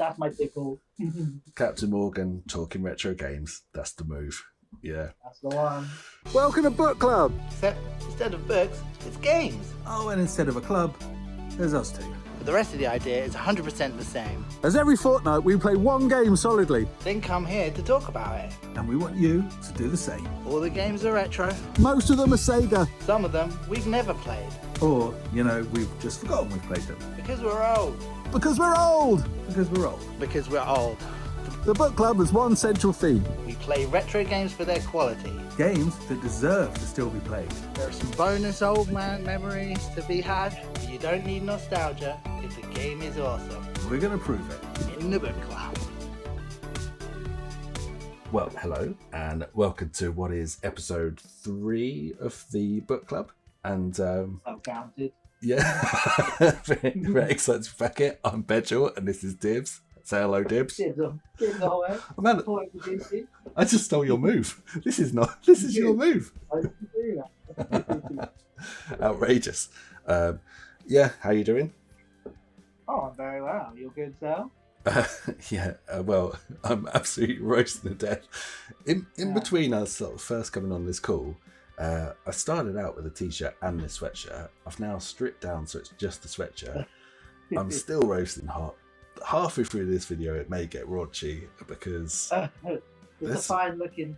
That's my tickle. Captain Morgan talking retro games. That's the move. Yeah. That's the one. Welcome to Book Club. Except instead of books, it's games. Oh, and instead of a club, there's us two. But the rest of the idea is 100% the same. As every fortnight, we play one game solidly, Then come here to talk about it. and we want you to do the same. All the games are retro. Most of them are SEGA, Some of them we've never played. or, we've just forgotten we've played them. Because we're old. Because we're old! Because we're old. Because we're old. The Book Club has one central theme. We play retro games for their quality. Games that deserve to still be played. There are some bonus old man memories to be had, but you don't need nostalgia if the game is awesome. We're going to prove it. In the Book Club. Well, hello, and welcome to what is episode 3 of the book club. And I've counted. yeah, very excited to be back here. I'm Bedgell, and this is Dibbs. Say hello, Dibbs. Kids away. Oh, man, I just stole your move. This is your move. I didn't do that. Outrageous. Yeah, how you doing? Oh, I'm very well. You're good, Sal? Well, I'm absolutely roasting to death. In Yeah. between us sort of first coming on this call, I started out with a t-shirt and this sweatshirt. I've now stripped down so it's just the sweatshirt. I'm still roasting hot. Halfway through this video, it may get raunchy because It's This- a fine looking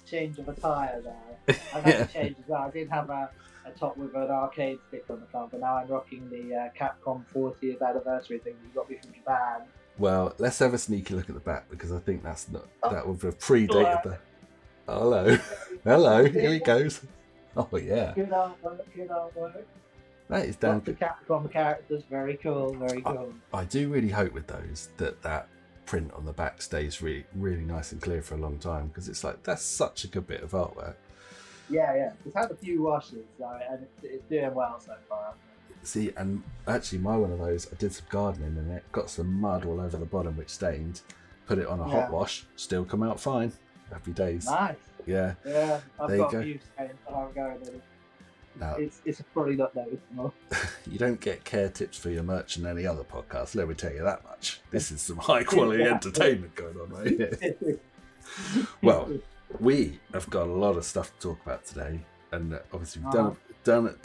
change of attire there. I've had to change as well. I did have a top with an arcade stick on the front, but now I'm rocking the Capcom 40th anniversary thing that you got me from Japan. well, let's have a sneaky look at the back because I think that would have predated the. Oh, hello, here he goes. Oh yeah, Good artwork, good artwork. that is damn Lots good. of Capcom characters, very cool, very cool. I do really hope with those that print on the back stays really, really nice and clear for a long time because it's like that's such a good bit of artwork. Yeah. It's had a few washes, and it's doing well so far. See, and actually my one of those, I did some gardening in it, got some mud all over the bottom which stained, put it on a hot Yeah. wash, still come out fine. Happy days. Nice. Yeah. Yeah, I've There you got go. a few stains that I'm going in. Now, It's probably not noticeable. you don't get care tips for your merch in any other podcast, let me tell you that much. This is some high quality entertainment going on right here. Well, we have got a lot of stuff to talk about today, and obviously we've done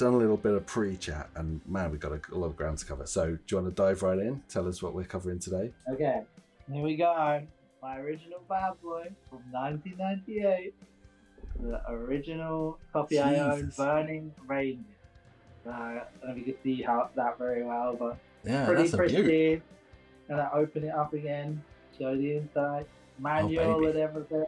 a little bit of pre-chat, and man, we've got a lot of ground to cover. So, do you want to dive right in? Tell us what we're covering today. Okay, here we go. My original bad boy from 1998. The original copy I owned, Jesus. Burning Rangers. I don't know if you can see that very well, but Yeah, pretty that's a beaut. pristine. And I open it up again, show the inside, manual baby. and everything.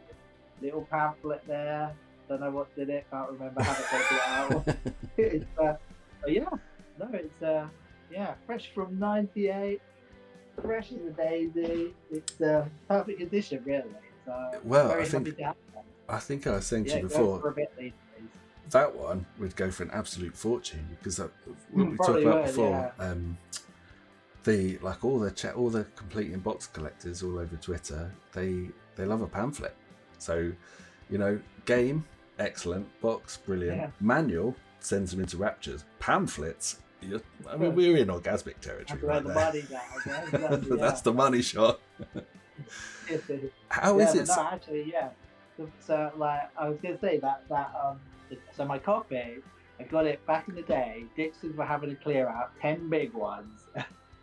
Little pamphlet there. Don't know what's in it. Can't remember. Haven't taken it out. It's but yeah, no, it's fresh from '98, fresh as a daisy. It's perfect condition, really. So Well, very I think- happy to have them. I think I was saying to Yeah, you go before, for a bit these days. that one would go for an absolute fortune because what we talked Probably about would, before, all the complete in box collectors all over Twitter, they love a pamphlet. So, game excellent, box brilliant, Yeah. manual sends them into raptures, pamphlets. We're in orgasmic territory That's where right the there. money goes. Yeah, exactly, That's the money shot. yeah. How Yeah, is but it? no, actually, yeah. So, like, I was gonna say that so my copy, I got it back in the day. Dixons were having a clear out, 10 big ones.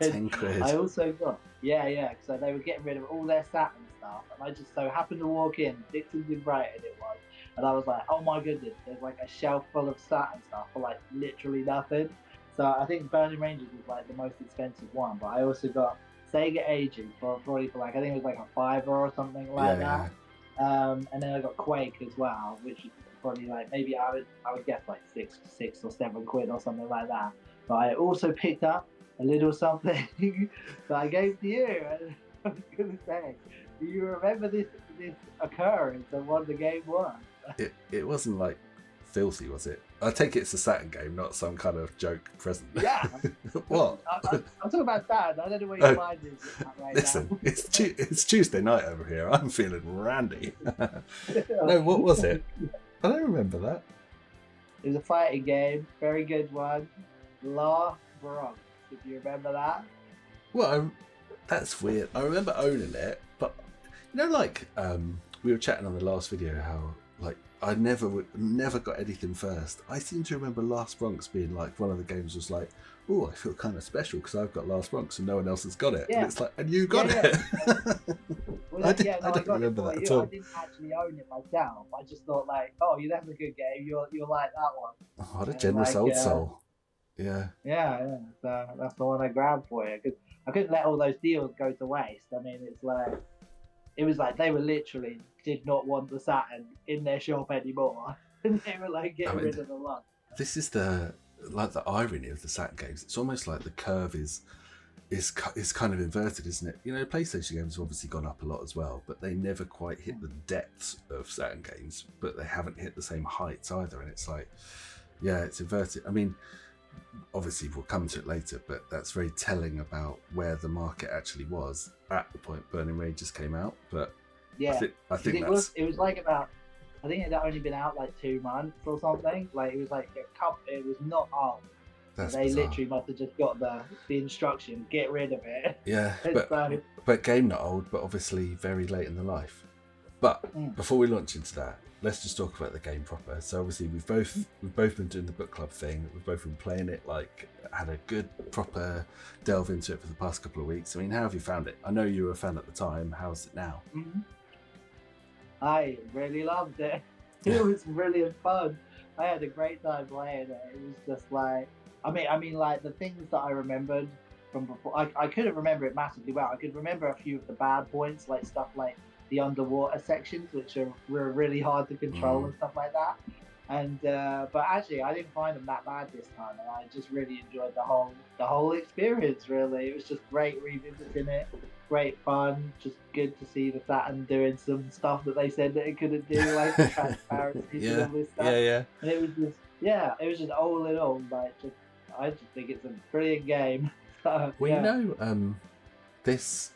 10 quid. I also got so they were getting rid of all their Saturn stuff, and I just so happened to walk in. Dixons in Brighton it was, and I was like, oh my goodness, there's like a shelf full of Saturn stuff for like literally nothing. So I think Burning Rangers was like the most expensive one, but I also got Sega Aging for probably for like I think it was like a $5 or something like that. And then I got Quake as well, which is probably like maybe I would guess like six or 7 quid or something like that. But I also picked up a little something that I gave to you. And I was gonna say, do you remember this occurrence of what the game was? It wasn't like filthy, was it? I take it it's a Saturn game, not some kind of joke present. Yeah. What? I'm talking about that. I don't know where your mind is right Listen, now. it's Tuesday night over here. I'm feeling randy. No, what was it? I don't remember that. It was a fighting game, very good one. La Bronx, if you remember that. Well, That's weird. I remember owning it, but you know, like we were chatting on the last video how like I never got anything first. I seem to remember Last Bronx being like one of the games was like, oh, I feel kind of special because I've got Last Bronx and no one else has got it. Yeah. And it's like, and you got it. Well, I got don't remember it that for at you. all. I didn't actually own it myself. I just thought like, oh, that's a good game. You'll like that one. Oh, what a generous old soul. Yeah. Yeah. So that's the one I grabbed for you because I couldn't let all those deals go to waste. I mean, it was like they were literally did not want the Saturn in their shop anymore. And they were like getting rid of the lot. This is the irony of the Saturn games. It's almost like the curve is kind of inverted, isn't it? You know, PlayStation games have obviously gone up a lot as well, but they never quite hit the depths of Saturn games, but they haven't hit the same heights either. And it's like, yeah, it's inverted. I mean, obviously we'll come to it later, but that's very telling about where the market actually was at the point Burning Ranges came out. But yeah, I think it was like about, I think it had only been out like 2 months or something. Like it was like a couple, it was not old. That's they bizarre. literally must have just got the instruction, get rid of it. Yeah, So, but game not old, but obviously very late in the life. But before we launch into that, let's just talk about the game proper. So obviously we've both been doing the book club thing. We've both been playing it, like had a good proper delve into it for the past couple of weeks. I mean, how have you found it? I know you were a fan at the time. How's it now? I really loved it. It was brilliant fun. I had a great time playing it. It was just like, I mean, like the things that I remembered from before, I couldn't remember it massively well. I could remember a few of the bad points, like stuff like the underwater sections, which were really hard to control and stuff like that. And but actually, I didn't find them that bad this time, and I just really enjoyed the whole experience. Really, it was just great revisiting it, great fun, just good to see the Saturn doing some stuff that they said that it couldn't do, like the transparencies and all this stuff. Yeah. And it was just all in all, like I just think it's a brilliant game. So, well, you know, this.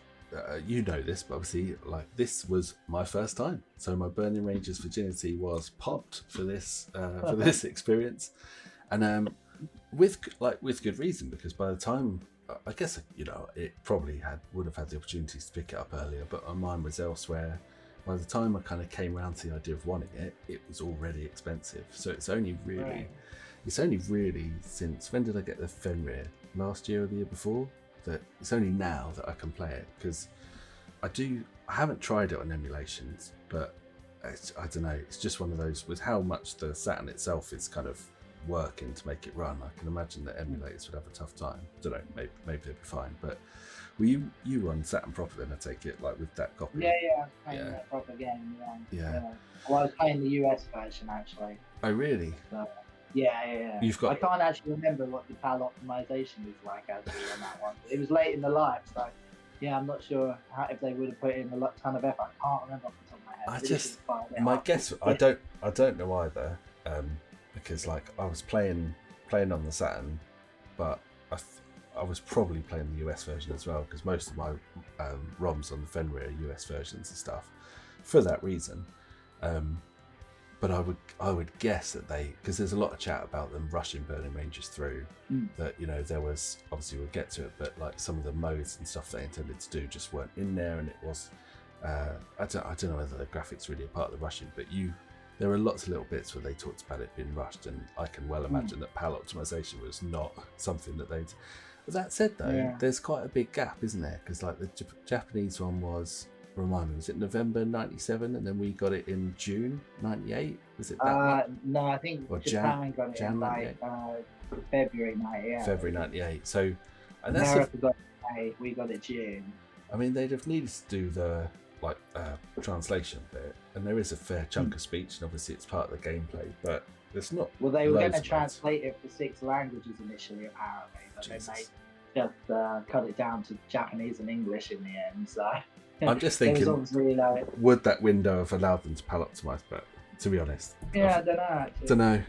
You know this, but obviously, like this was my first time, so my Burning Ranges virginity was popped for this experience, and with good reason, because by the time I guess it probably would have had the opportunities to pick it up earlier, but my mind was elsewhere. By the time I kind of came around to the idea of wanting it, it was already expensive. So it's only really since when did I get the Fenrir? Last year or the year before? That it's only now that I can play it, because I haven't tried it on emulations, but I don't know, it's just one of those, with how much the Saturn itself is kind of working to make it run, I can imagine that emulators would have a tough time. I don't know, maybe they'd be fine. But were you run Saturn proper then, I take it, like with that copy? Yeah, I was playing that proper game, yeah. Well, I was playing the US version actually. Oh really? So, yeah. I can't actually remember what the PAL optimization is like actually on that one. It was late in the life, so yeah, I'm not sure if they would have put in a ton of effort. I can't remember off the top of my head. I don't know either, because like I was playing on the Saturn, but I was probably playing the US version as well, because most of my ROMs on the Fenrir are US versions and stuff for that reason. But I would guess that because there's a lot of chat about them rushing Burning Ranges through, that there was, obviously we'll get to it, but like some of the modes and stuff they intended to do just weren't in there, and it was I don't know whether the graphics really are part of the rushing, but there were lots of little bits where they talked about it being rushed, and I can well imagine that PAL optimization was not something that they'd. But that said though, there's quite a big gap, isn't there? Because like the Japanese one was, remind me, was it November 97 and then we got it in June 98? Was it that no, I think Japan got it in like February 98. February 98. So, and America got it, we got it June. I mean, they'd have needed to do the translation bit, and there is a fair chunk of speech, and obviously it's part of the gameplay, but it's not. Well, they were going to translate it for 6 languages initially, apparently, but then they just cut it down to Japanese and English in the end. So I'm just thinking, would that window have allowed them to PAL optimize? But to be honest, I don't know. Actually. Don't know,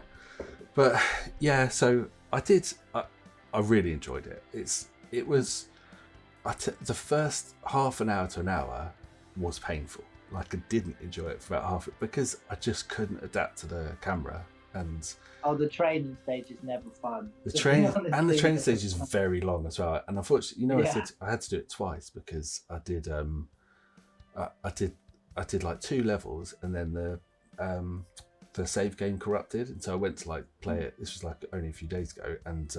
but yeah. So I did. I really enjoyed it. It was. The first half an hour to an hour was painful. Like I didn't enjoy it for about half, because I just couldn't adapt to the camera. And the training stage is never fun. the training stage is very long as well. And unfortunately, I had to do it twice because I did like 2 levels, and then the save game corrupted, and so I went to like play it. This was like only a few days ago, and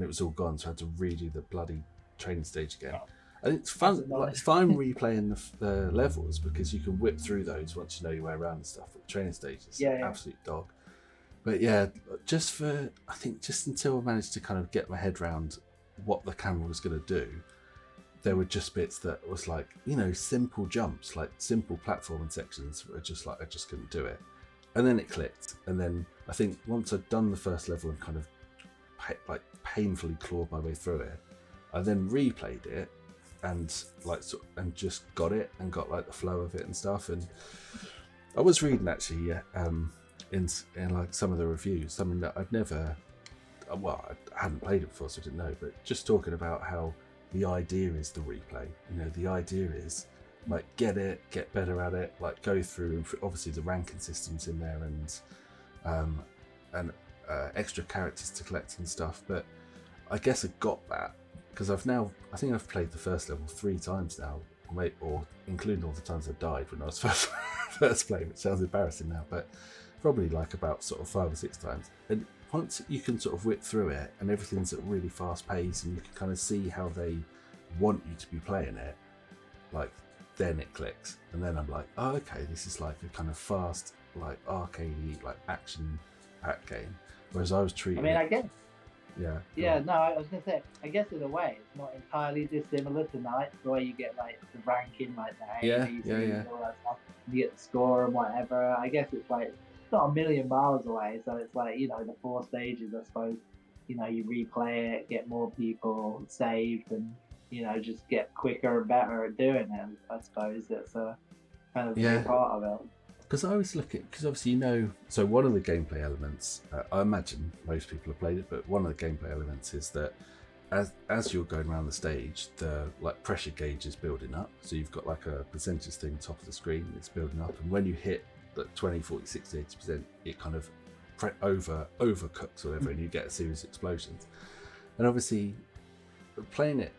it was all gone, so I had to redo the bloody training stage again. And it's fun. Like, it's fine replaying the levels because you can whip through those once you know your way around and stuff. But the training stage is absolute dog. But yeah, just until I managed to kind of get my head around what the camera was going to do, there were just bits that was like, simple jumps, like simple platforming sections were just like, I just couldn't do it. And then it clicked. And then I think once I'd done the first level and kind of painfully clawed my way through it, I then replayed it and just got it and got like the flow of it and stuff. And I was reading actually, in like some of the reviews, something that I'd never, I hadn't played it before, so I didn't know, but just talking about how the idea is the replay. The idea is like get better at it, like go through. Obviously, the ranking system's in there and extra characters to collect and stuff. But I guess I got that because I think I've played the first level 3 times now, or including all the times I died when I was first playing, which sounds embarrassing now, but probably like about sort of 5 or 6 times. And once you can sort of whip through it and everything's at really fast pace and you can kind of see how they want you to be playing it, like then it clicks. And then I'm like, oh, okay, this is like a kind of fast, like arcadey, like action pack game. Whereas I was treating I guess. Yeah. No, I was gonna say, I guess in a way it's not entirely dissimilar to Knights, the way you get like the ranking, like the Yeah. and all that stuff. You get the score and whatever. I guess it's like not a million miles away, so it's like, the 4 stages, I suppose. You replay it, get more people saved, and just get quicker and better at doing it. I suppose that's a kind of big part of it. Because I was looking, because obviously so one of the gameplay elements, I imagine most people have played it, but one of the gameplay elements is that as you're going around the stage, the like pressure gauge is building up. So you've got like a percentage thing top of the screen, it's building up, and when you hit the 20, 40, 60, 80%, it kind of overcooks or whatever, and you get a series of explosions. And obviously, playing it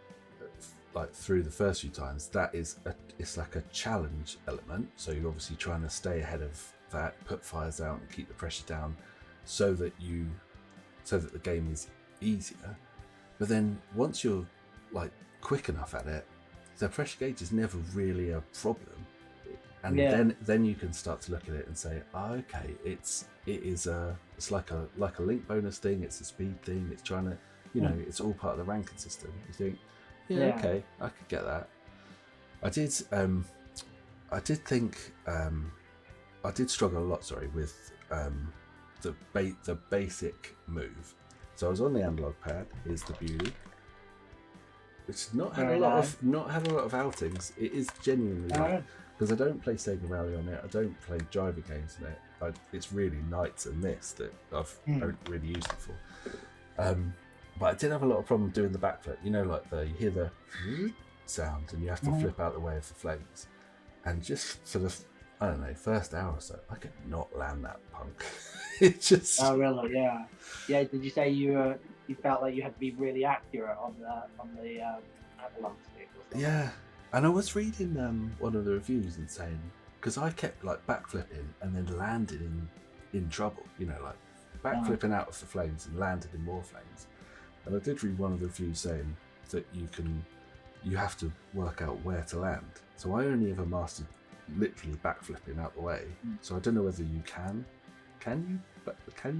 like through the first few times, it's like a challenge element. So you're obviously trying to stay ahead of that, put fires out and keep the pressure down so that the game is easier. But then once you're like quick enough at it, the pressure gauge is never really a problem. And then you can start to look at it and say, oh, okay, it's like a link bonus thing, it's a speed thing, it's trying to, it's all part of the ranking system. You think, okay, I could get that. I did struggle a lot, with the basic move. So I was on the analog pad, is the beauty. It's not had a lot of outings. It is genuinely because I don't play Sega Rally on it. I don't play driving games on it. It's really Knights and this that I've don't really used it for. But I did have a lot of problem doing the backflip. You hear the sound and you have to flip out the way of the flames. And just for the, I don't know, first hour or so, I could not land that punk. It just. Oh really? Yeah. Yeah. Did you say you felt like you had to be really accurate on the analog stick or something? Yeah. And I was reading one of the reviews and saying, because I kept like backflipping and then landed in trouble, like backflipping out of the flames and landed in more flames. And I did read one of the reviews saying that you have to work out where to land. So I only ever mastered literally backflipping out the way. So I don't know whether you can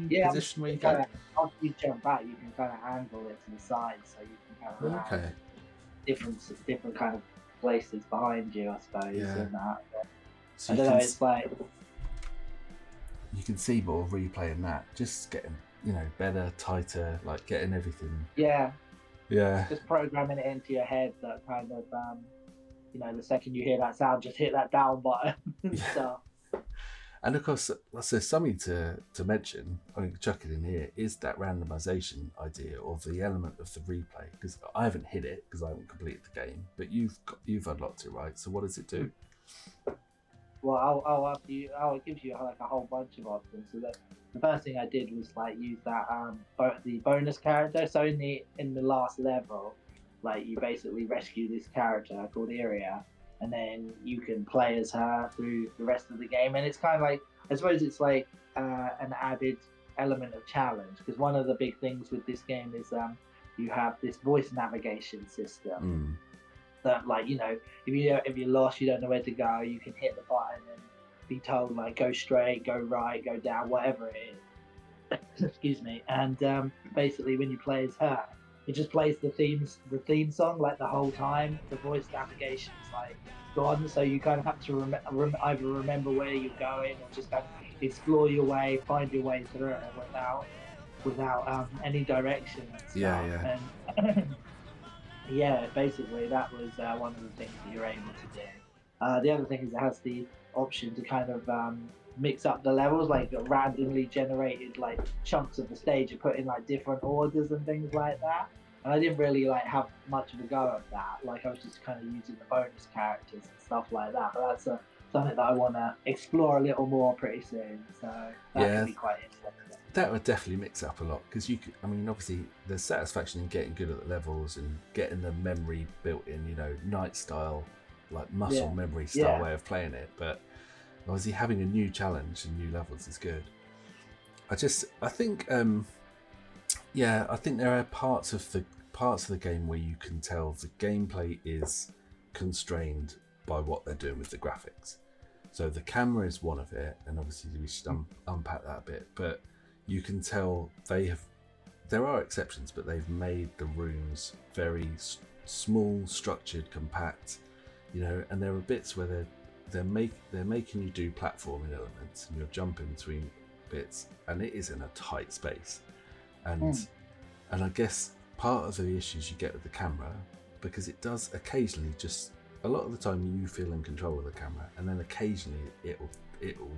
you position where you can? After you jump back, you can kind of angle it to the side, so you can kind of land different kind of places behind you, I suppose. Yeah. And that. So I don't know. It's like you can see more replaying that, just getting better, tighter, like getting everything. Yeah. Yeah. Just programming it into your head that kind of the second you hear that sound, just hit that down button and stuff. And of course, there's something to mention, I mean, chuck it in here, is that randomization idea or the element of the replay. Because I haven't hit it because I haven't completed the game, but you've unlocked it, right? So what does it do? Well, I'll give you like a whole bunch of options. So that the first thing I did was like use that the bonus character. So in the last level, like you basically rescue this character called Iria, and then you can play as her through the rest of the game. And it's kind of like, I suppose it's like an added element of challenge, because one of the big things with this game is you have this voice navigation system that, like, you know, if you're lost, you don't know where to go, you can hit the button and be told like go straight, go right, go down, whatever it is. Excuse me. And basically when you play as her, it just plays the theme song like the whole time. The voice navigation is like gone, so you kind of have to either remember where you're going or just kind of explore your way, find your way through it without any direction and stuff. Yeah. And yeah, basically that was one of the things that you're able to do. The other thing is it has the option to kind of mix up the levels, like randomly generated like chunks of the stage and put in like different orders and things like that. And I didn't really like have much of a go at that. Like I was just kind of using the bonus characters and stuff like that. But that's something that I want to explore a little more pretty soon. So that could be quite interesting. That would definitely mix up a lot, because you could, I mean, obviously there's satisfaction in getting good at the levels and getting the memory built in, you know, night style, like muscle memory style way of playing it. But obviously having a new challenge and new levels is good. I think there are parts of the game where you can tell the gameplay is constrained by what they're doing with the graphics. So the camera is one of it, and obviously we should unpack that a bit, but you can tell there are exceptions, but they've made the rooms very small, structured, compact, you know, and there are bits where they're making you do platforming elements and you're jumping between bits, and it is in a tight space. And I guess part of the issues you get with the camera, because it does occasionally, just a lot of the time you feel in control of the camera, and then occasionally it'll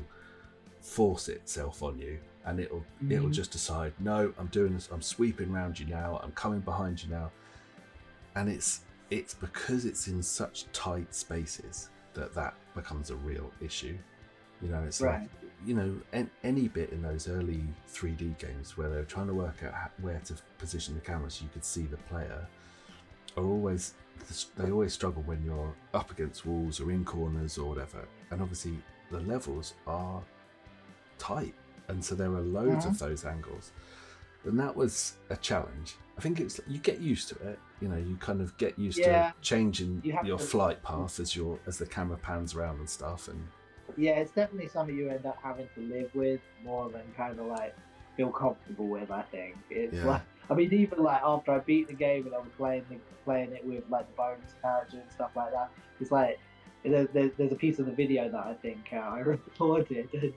force itself on you, and it'll just decide, no, I'm doing this, I'm sweeping around you now, I'm coming behind you now. And it's because it's in such tight spaces that becomes a real issue. You know, it's like, you know, any bit in those early 3D games where they're trying to work out where to position the camera so you could see the player, they always struggle when you're up against walls or in corners or whatever. And obviously the levels are tight, and so there are loads of those angles, and that was a challenge. I think it's, you get used to it, you know, you kind of get used to changing your flight path as the camera pans around and stuff. And yeah, it's definitely something you end up having to live with more than kind of like feel comfortable with. I think it's like, I mean, even like after I beat the game and I was playing it with like the bonus character and stuff like that, it's like there's a piece of the video that I think I recorded, and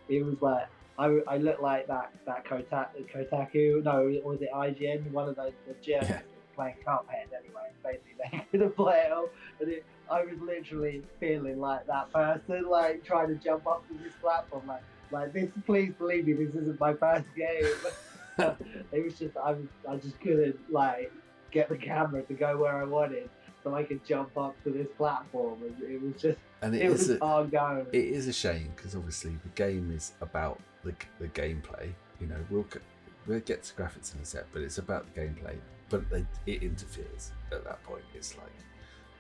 it was like I looked like that Kotaku, no, was it IGN, one of the journalists playing Cuphead anyway. Basically, they couldn't play it all, and I was literally feeling like that person, like trying to jump up to this platform, like this. Please believe me, this isn't my first game. It was just I just couldn't like get the camera to go where I wanted, so I could jump up to this platform. It was just, and it was hard going. It is a shame, because obviously the game is about the gameplay. You know, we'll get to graphics in a sec, but it's about the gameplay. But it interferes at that point. It's like,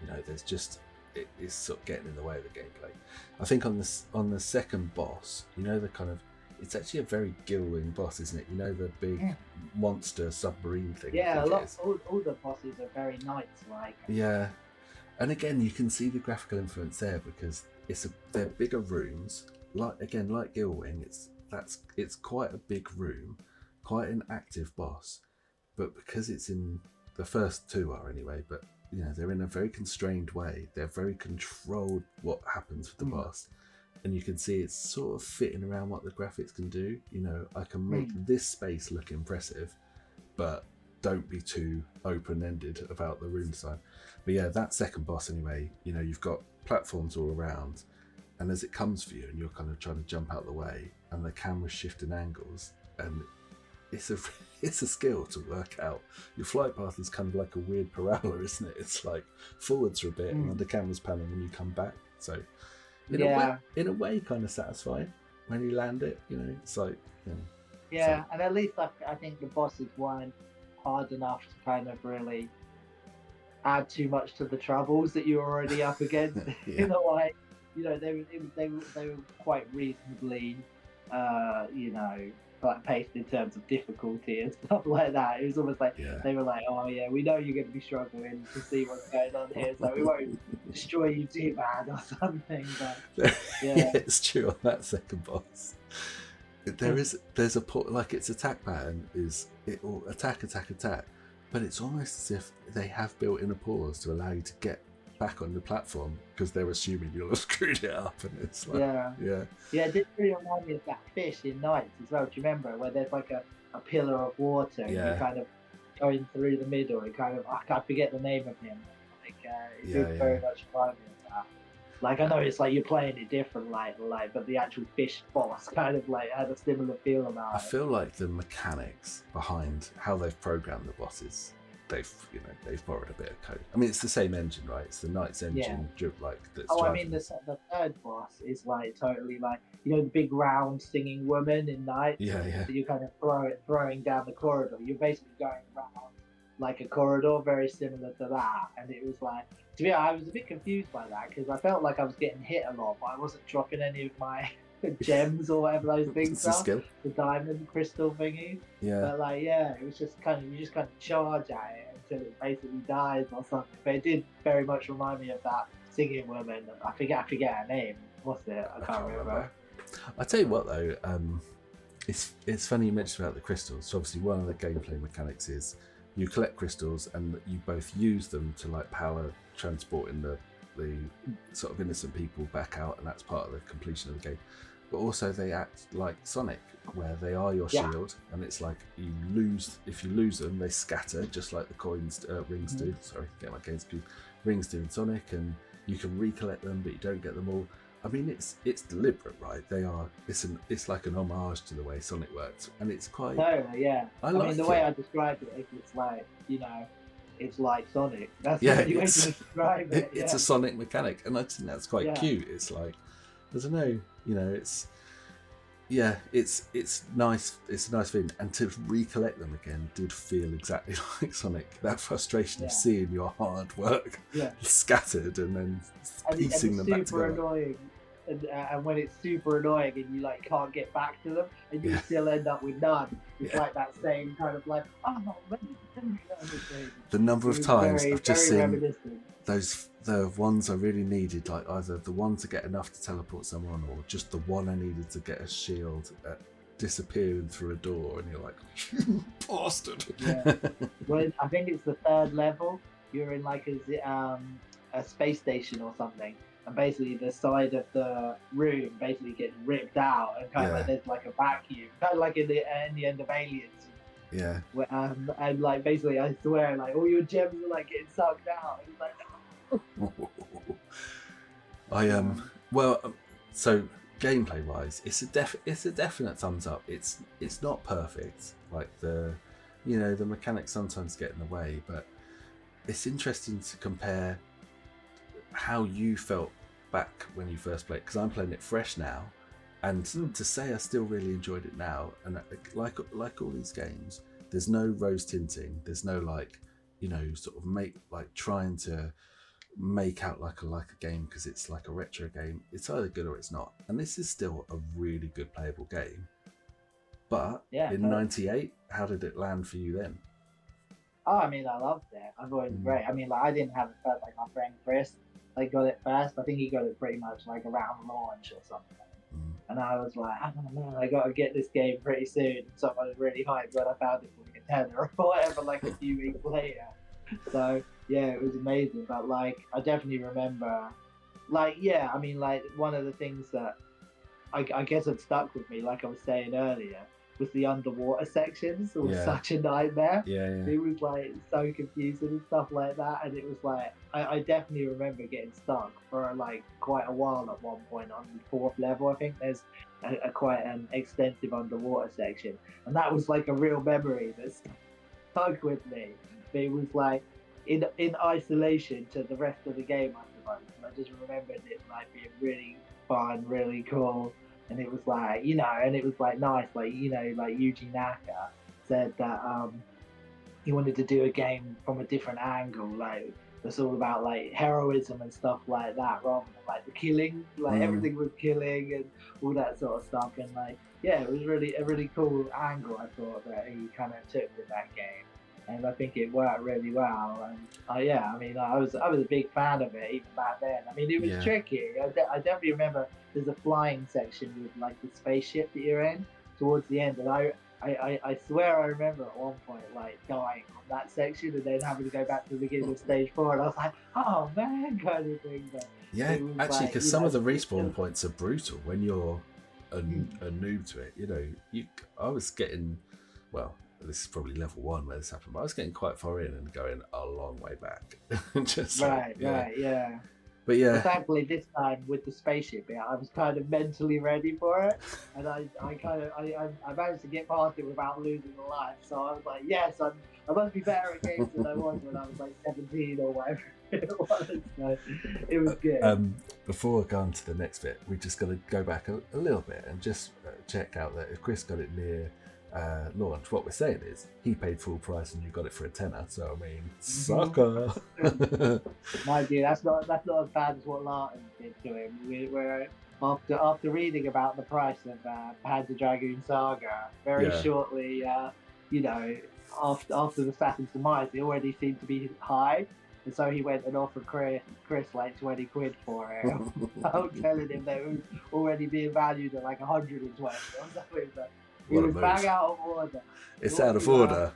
you know, there's just, it's sort of getting in the way of the gameplay. I think on the second boss, you know, the kind of, it's actually a very Gilwing boss, isn't it? You know, the big monster submarine thing. Yeah, all the bosses are very Knights-like. Yeah, and again, you can see the graphical influence there, because they're bigger rooms. Like Gilwing, it's quite a big room, quite an active boss. But because it's in, the first two are anyway, but you know, they're in a very constrained way. They're very controlled what happens with the boss. And you can see it's sort of fitting around what the graphics can do. You know, I can make this space look impressive, but don't be too open-ended about the room design. But yeah, that second boss anyway, you know, you've got platforms all around, and as it comes for you and you're kind of trying to jump out the way, and the camera's shifting angles, and it's a skill to work out. Your flight path is kind of like a weird parabola, isn't it? It's like forwards for a bit and then the camera's panning and you come back. So in a way kind of satisfying. when you land it. You know, it's like Yeah, and at least I think the bosses weren't hard enough to kind of really add too much to the troubles that you're already up against. Yeah. In a way, you know, they were quite reasonably, you know, like paced in terms of difficulty and stuff like that. It was almost like they were like, oh yeah, we know you're going to be struggling to see what's going on here, so we won't destroy you too bad or something. But yeah, it's true on that second boss. There's a like its attack pattern is it will attack, but it's almost as if they have built in a pause to allow you to get back on the platform because they're assuming you'll have screwed it up, and it's like it did really remind me of that fish in Nights as well. Do you remember where there's like a pillar of water and you kind of going through the middle? It kind of I forget the name of him. Like it did very much remind me of that. Like I know it's like you're playing it different, like, but the actual fish boss kind of like had a similar feel about it. I feel like the mechanics behind how they've programmed the bosses, they've borrowed a bit of code. I mean, it's the same engine, right? It's the Knights engine, like that's. I mean, the third boss is like totally like, you know, the big round singing woman in Knights. Yeah. So you kind of throwing down the corridor. You're basically going around like a corridor, very similar to that. And it was like, to be honest, I was a bit confused by that because I felt like I was getting hit a lot, but I wasn't dropping any of my gems or whatever those things are. The diamond crystal thingy. Yeah. But like, it was just kind of, you just kind of charge at it until it basically dies or something. But it did very much remind me of that singing woman. I forget her name. What's it? I can't remember. I tell you what though, it's funny you mentioned about the crystals. So obviously one of the gameplay mechanics is you collect crystals and you both use them to like power transporting the sort of innocent people back out, and that's part of the completion of the game. But also they act like Sonic, where they are your shield, and it's like if you lose them, they scatter just like the rings do. Sorry, get my games confused. Rings do in Sonic, and you can recollect them, but you don't get them all. I mean, it's deliberate, right? It's like an homage to the way Sonic works, and it's quite. Totally, yeah. I mean, the way I described it is it's like, you know, it's like Sonic. That's the way to describe it. It's a Sonic mechanic, and I think that's quite cute. It's like, I don't know, you know, it's nice. It's a nice feeling, and to recollect them again did feel exactly like Sonic. That frustration of seeing your hard work scattered and then piecing them back together. Super annoying. And when it's super annoying and you like can't get back to them and you still end up with none, it's like that same kind of like, oh man. The number of times I've just seen the ones I really needed, like either the one to get enough to teleport someone or just the one I needed to get a shield disappearing through a door, and you're like, bastard. Yeah. Well, I think it's the third level. You're in like a space station or something. And basically the side of the room basically gets ripped out and kind of like there's like a vacuum, kind of like in the end of Aliens. Yeah. And like basically I swear like all your gems are like getting sucked out. It's like so gameplay wise, it's a definite thumbs up. It's not perfect. Like the mechanics sometimes get in the way, but it's interesting to compare how you felt back when you first played, because I'm playing it fresh now, and to say I still really enjoyed it now, and like all these games, there's no rose tinting, there's no like, you know, sort of trying to make out like a game because it's like a retro game. It's either good or it's not, and this is still a really good playable game. But in '98, how did it land for you then? Oh, I mean, I loved it. I thought it was great. I mean, like I didn't have it first. Like my friend Chris, like got it first. I think he got it pretty much like around launch or something. And I was like, I don't know, I got to get this game pretty soon. So I was really hyped when I found it for like a tenner or whatever, like a few weeks later. So yeah, it was amazing. But like, I definitely remember, like, I mean, like one of the things that I guess had stuck with me, like I was saying earlier, was the underwater sections. It was such a nightmare. It was like so confusing and stuff like that, and it was like I definitely remember getting stuck for like quite a while at one point on the 4th level. I think there's a quite an extensive underwater section, and that was like a real memory that stuck with me. It was like in isolation to the rest of the game, I suppose. And I just remembered it like being really fun, really cool. and it was like, you know, and it was like nice, like, you know, like Yuji Naka said that he wanted to do a game from a different angle, like it's all about like heroism and stuff like that, rather than like the killing, like everything was killing and all that sort of stuff. And like, yeah, it was really a really cool angle, I thought, that he kind of took with that game, and I think it worked really well. And yeah, I mean, I was a big fan of it even back then. I mean, it was tricky. I definitely remember there's a flying section with like the spaceship that you're in towards the end, and I swear I remember at one point like dying on that section and then having to go back to the beginning of stage 4, and I was like, oh man, kind of thing. But yeah, actually, because some of the respawn points are brutal when you're a noob to it. You know, I was getting, well, this is probably level 1 where this happened, but I was getting quite far in and going a long way back. Just right, yeah. But yeah, but thankfully this time with the spaceship bit, I was kind of mentally ready for it, and I managed to get past it without losing a life. So I was like, yes, I must be better at games than I was when I was like 17 or whatever it was. So it was good. Before I go on to the next bit, we just got to go back a little bit and just check out that if Chris got it near launch, what we're saying is he paid full price and you got it for a tenner. So I mean, sucker. My dear, that's not as bad as what Larton did to him. We're after reading about the price of Panzer Dragoon Saga very shortly, you know, after the Saturn's demise, it already seemed to be high. And so he went and offered Chris like 20 quid for it. I'm telling him that it was already being valued at like 120 or something. But he was bang out of order. It's out of order,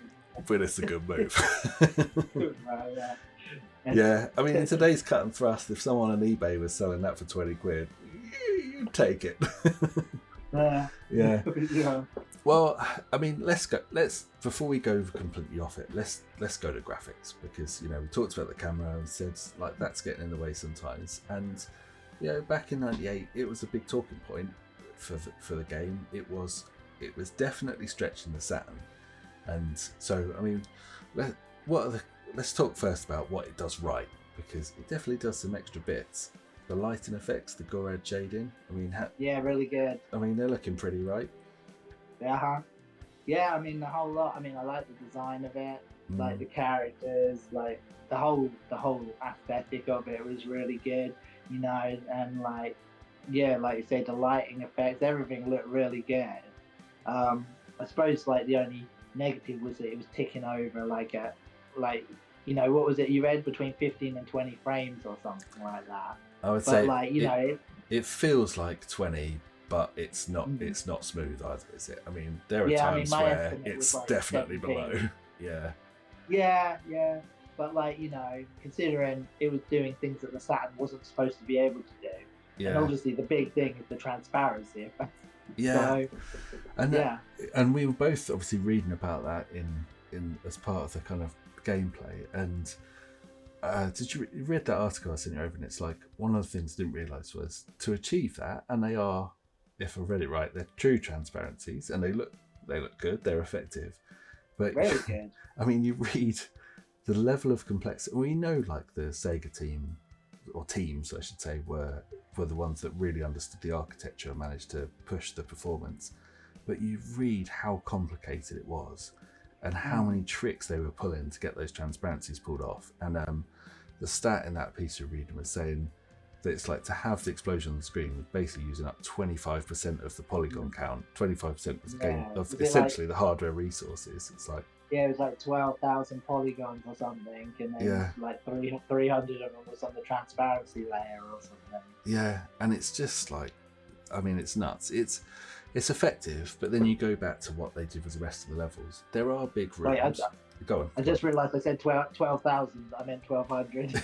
but it's a good move. Yeah, I mean, in today's cut and thrust, if someone on eBay was selling that for 20 quid, you'd take it. Yeah. Well, I mean, let's before we go completely off it, let's go to graphics, because, you know, we talked about the camera and said like that's getting in the way sometimes. And, you know, back in '98, it was a big talking point for the game. It was definitely stretching the Saturn. And so, I mean, let's talk first about what it does right, because it definitely does some extra bits. The lighting effects, the Gorad shading. I mean, yeah, really good. I mean, they're looking pretty, right? Yeah, I mean, the whole lot. I mean, I like the design of it, like the characters, like the whole aesthetic of it was really good, you know, and like, yeah, like you said, the lighting effects, everything looked really good. I suppose like the only negative was that it was ticking over like you know, what was it you read, between 15 and 20 frames or something like that. I would say like, you know, it feels like 20, but it's not smooth either, is it? I mean, there are times where it's like definitely 17. Below. Yeah, but like, you know, considering it was doing things that the Saturn wasn't supposed to be able to do, and obviously the big thing is the transparency effect. Yeah. So, and we were both obviously reading about that in as part of the kind of gameplay. And did you read that article I sent you over? And it's like, one of the things I didn't realise was to achieve that, and they are, if I read it right, they're true transparencies, and they look good, they're effective. But very good. I mean, you read the level of complexity. We know like the Sega team, or teams I should say, were the ones that really understood the architecture and managed to push the performance. But you read how complicated it was and how many tricks they were pulling to get those transparencies pulled off. And the stat in that piece of reading was saying that it's like to have the explosion on the screen was basically using up 25% of the polygon count. 25% was the game of essentially the hardware resources. It's like, yeah, it was like 12,000 polygons or something, and then like 300 of them was on the transparency layer or something. Yeah, and it's just like, I mean, it's nuts. It's effective, but then you go back to what they did with the rest of the levels. There are big rooms. Go on. I just realised I said 12,000. I meant 1,200.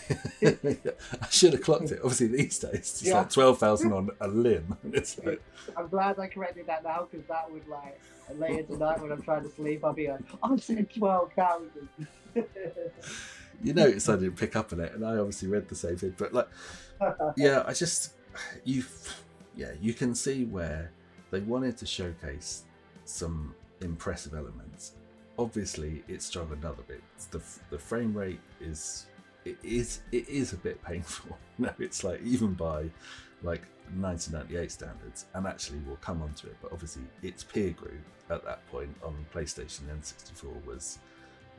I should have clocked it. Obviously, these days, it's like 12,000 on a limb. It's like... I'm glad I corrected that now, because that would, like, later tonight when I'm trying to sleep, I'll be like, I said 12,000. You notice I didn't pick up on it, and I obviously read the same thing. But, like, yeah, you can see where they wanted to showcase some impressive elements. Obviously, it struggled another bit. The frame rate is a bit painful. No, it's like even by like 1998 standards, and actually we'll come onto it, but obviously its peer group at that point on PlayStation N64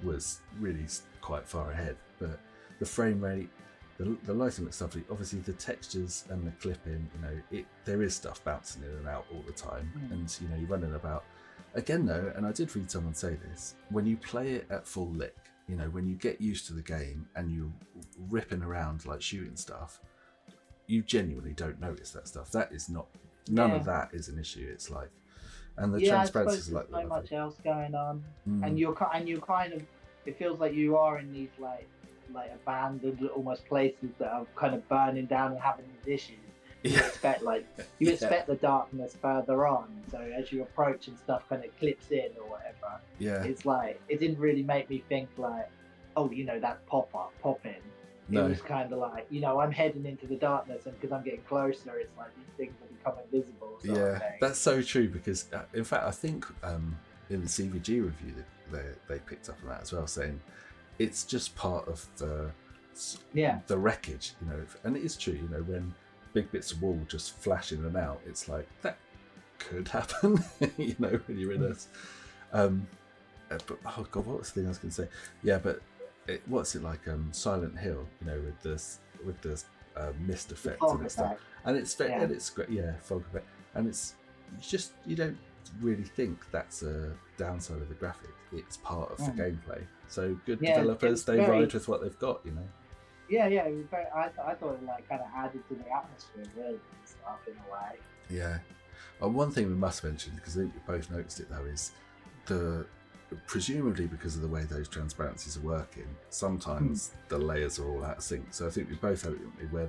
was really quite far ahead. But the frame rate, the lighting looks lovely. Obviously the textures and the clipping, there is stuff bouncing in and out all the time, and you're running about. Again though, and I did read someone say this, when you play it at full lick, when you get used to the game and you're ripping around like shooting stuff, you genuinely don't notice that stuff. That is not, none of that is an issue. It's like, and the transparencies are like so much else going on, and you're kind of, it feels like you are in these like abandoned almost places that are kind of burning down and having these issues. You expect expect the darkness further on, so as you approach and stuff kind of clips in or whatever. Yeah, it's like, it didn't really make me think like, oh, that's popping. No. It was kind of like, I'm heading into the darkness, and because I'm getting closer, it's like these things are becoming visible. Yeah, that's so true, because in fact I think in the CVG review they picked up on that as well, saying it's just part of the wreckage, and it is true, when big bits of wall just flash in and out, it's like that could happen, when you're in us. But oh god, what was the thing I was going to say? Yeah, but what's it like? Silent Hill, with the mist effect and stuff, and it's great. Yeah, fog effect, and it's you don't really think that's a downside of the graphic. It's part of the gameplay. So good developers, they ride with what they've got, Yeah, it was very, I thought it like kind of added to the atmosphere, really, and stuff in a way. Yeah. One thing we must mention, because I think we both noticed it though, is presumably because of the way those transparencies are working, sometimes the layers are all out of sync. So I think we both had it where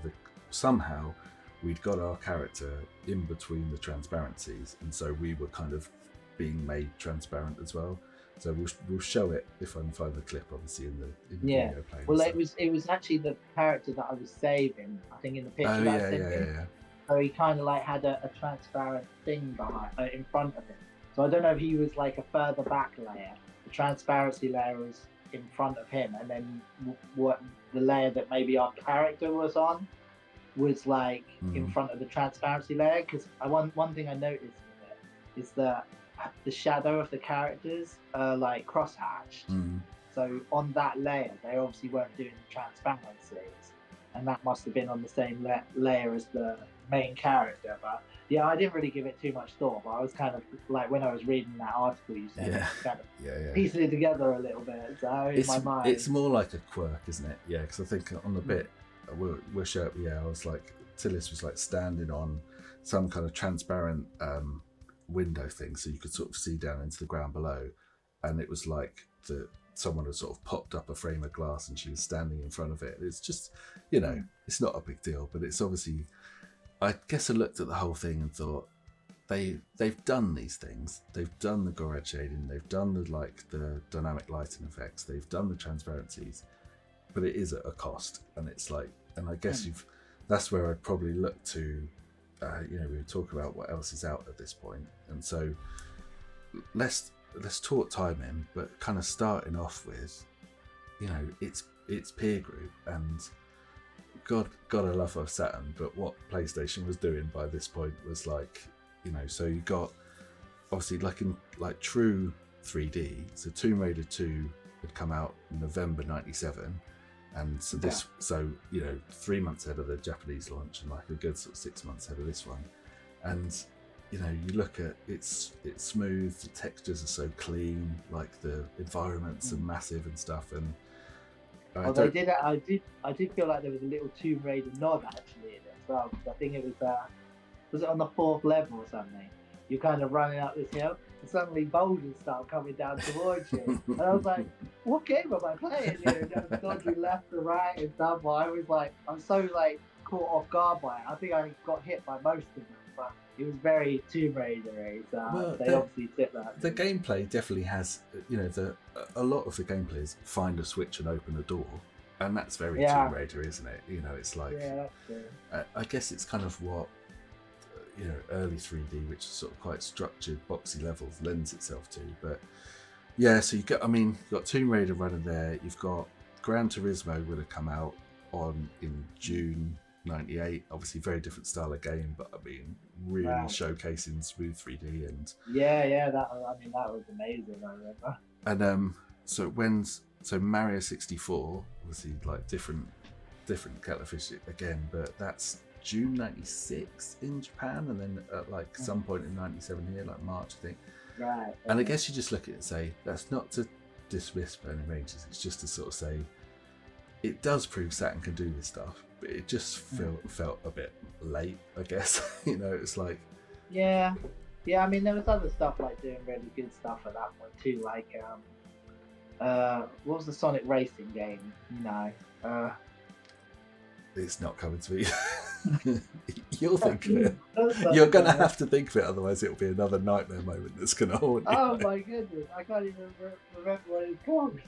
somehow we'd got our character in between the transparencies, and so we were kind of being made transparent as well. So we'll show it if I can find the clip, obviously in the video playing. Well, it was actually the character that I was saving, I think, in the picture. Oh, yeah. So he kind of like had a transparent thing in front of him. So I don't know if he was like a further back layer. The transparency layer was in front of him, and then what the layer that maybe our character was on was like in front of the transparency layer. Because one thing I noticed with it is that the shadow of the characters are like cross-hatched. So on that layer, they obviously weren't doing the transparencies, and that must have been on the same layer as the main character. But yeah, I didn't really give it too much thought, but I was kind of like, when I was reading that article you said, kind of piecing it together a little bit. So in my mind, it's more like a quirk, isn't it? Yeah, because I think on the bit we'll show it. Yeah, I was like, Tillis was like standing on some kind of transparent window thing, so you could sort of see down into the ground below, and it was like someone had sort of popped up a frame of glass and she was standing in front of it. It's just, it's not a big deal, but it's obviously, I guess I looked at the whole thing and thought they've done these things. They've done the Gorad shading, they've done the dynamic lighting effects, they've done the transparencies, but it is at a cost, and it's like, and I guess that's where I'd probably look to. We were talking about what else is out at this point, and so let's talk timing, but kind of starting off with, it's peer group, and God I love our Saturn, but what PlayStation was doing by this point was like, so you got obviously like true 3D. So Tomb Raider 2 had come out in November '97. And so 3 months ahead of the Japanese launch, and like a good sort of 6 months ahead of this one. And you look at it's smooth, the textures are so clean, like the environments are massive and stuff. And I did feel like there was a little Tomb Raider nod actually in it as well, because I think it was it on the 4th level or something? You're kind of running up this hill, and suddenly boulders start coming down towards you. And I was like, what game am I playing here? And I was dodging left and right and stuff. But I was like, I'm so like caught off guard by it. I think I got hit by most of them, but it was very Tomb Raider-y. So they obviously did that. The gameplay definitely has, a lot of the gameplay is find a switch and open a door. And that's very Tomb Raider, isn't it? It's like, that's true. I guess it's kind of what, early 3D, which is sort of quite structured, boxy levels, lends itself to. But yeah, so you've got Tomb Raider running there. You've got Gran Turismo would have come out in June 98. Obviously, very different style of game, but I mean, really Right. showcasing smooth 3D and that was amazing. I remember. and so Mario 64, obviously like different kettle of fish again, but that's June 96 in Japan, and then at like some point in 97 here, like March, I think. Right. And I guess you just look at it and say, that's not to dismiss Burning Ranges, it's just to sort of say, it does prove Saturn can do this stuff, but it just felt a bit late, I guess. You know, it's like... Yeah. I mean, there was other stuff like doing really good stuff at that point too, like, what was the Sonic racing game? You know, it's not coming to me. You'll think of it. You're going to have to think of it, otherwise it'll be another nightmare moment that's going to haunt you. Oh my goodness, I can't even remember what it's called.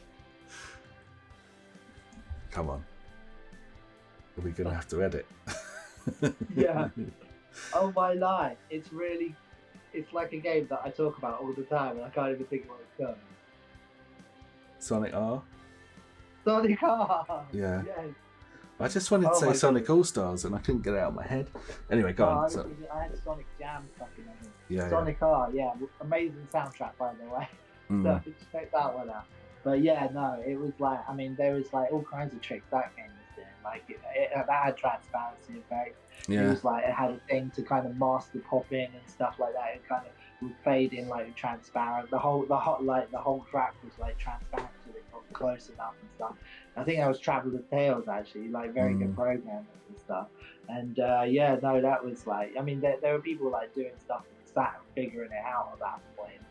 Come on. Are we going to have to edit? Yeah. Oh my life. It's like a game that I talk about all the time and I can't even think of what it's called. Sonic R? Sonic R! Yeah. Yes. I just wanted to say Sonic All-Stars and I couldn't get it out of my head. Anyway, go on. I had Sonic Jam stuck in my head. Yeah, Sonic R, yeah. Amazing soundtrack, by the way. So check that one out. But yeah, no, it was like, I mean, there was like all kinds of tricks that game was doing. Like, that had transparency effects. Yeah. It was like, it had a thing to kind of mask the pop in and stuff like that. It kind of would fade in like transparent. The whole track was like transparent so it got close enough and stuff. I think that was Traveler's Tales actually, like very good programming and stuff. And yeah, no, that was like, I mean, there were people like doing stuff with Saturn, figuring it out at that point.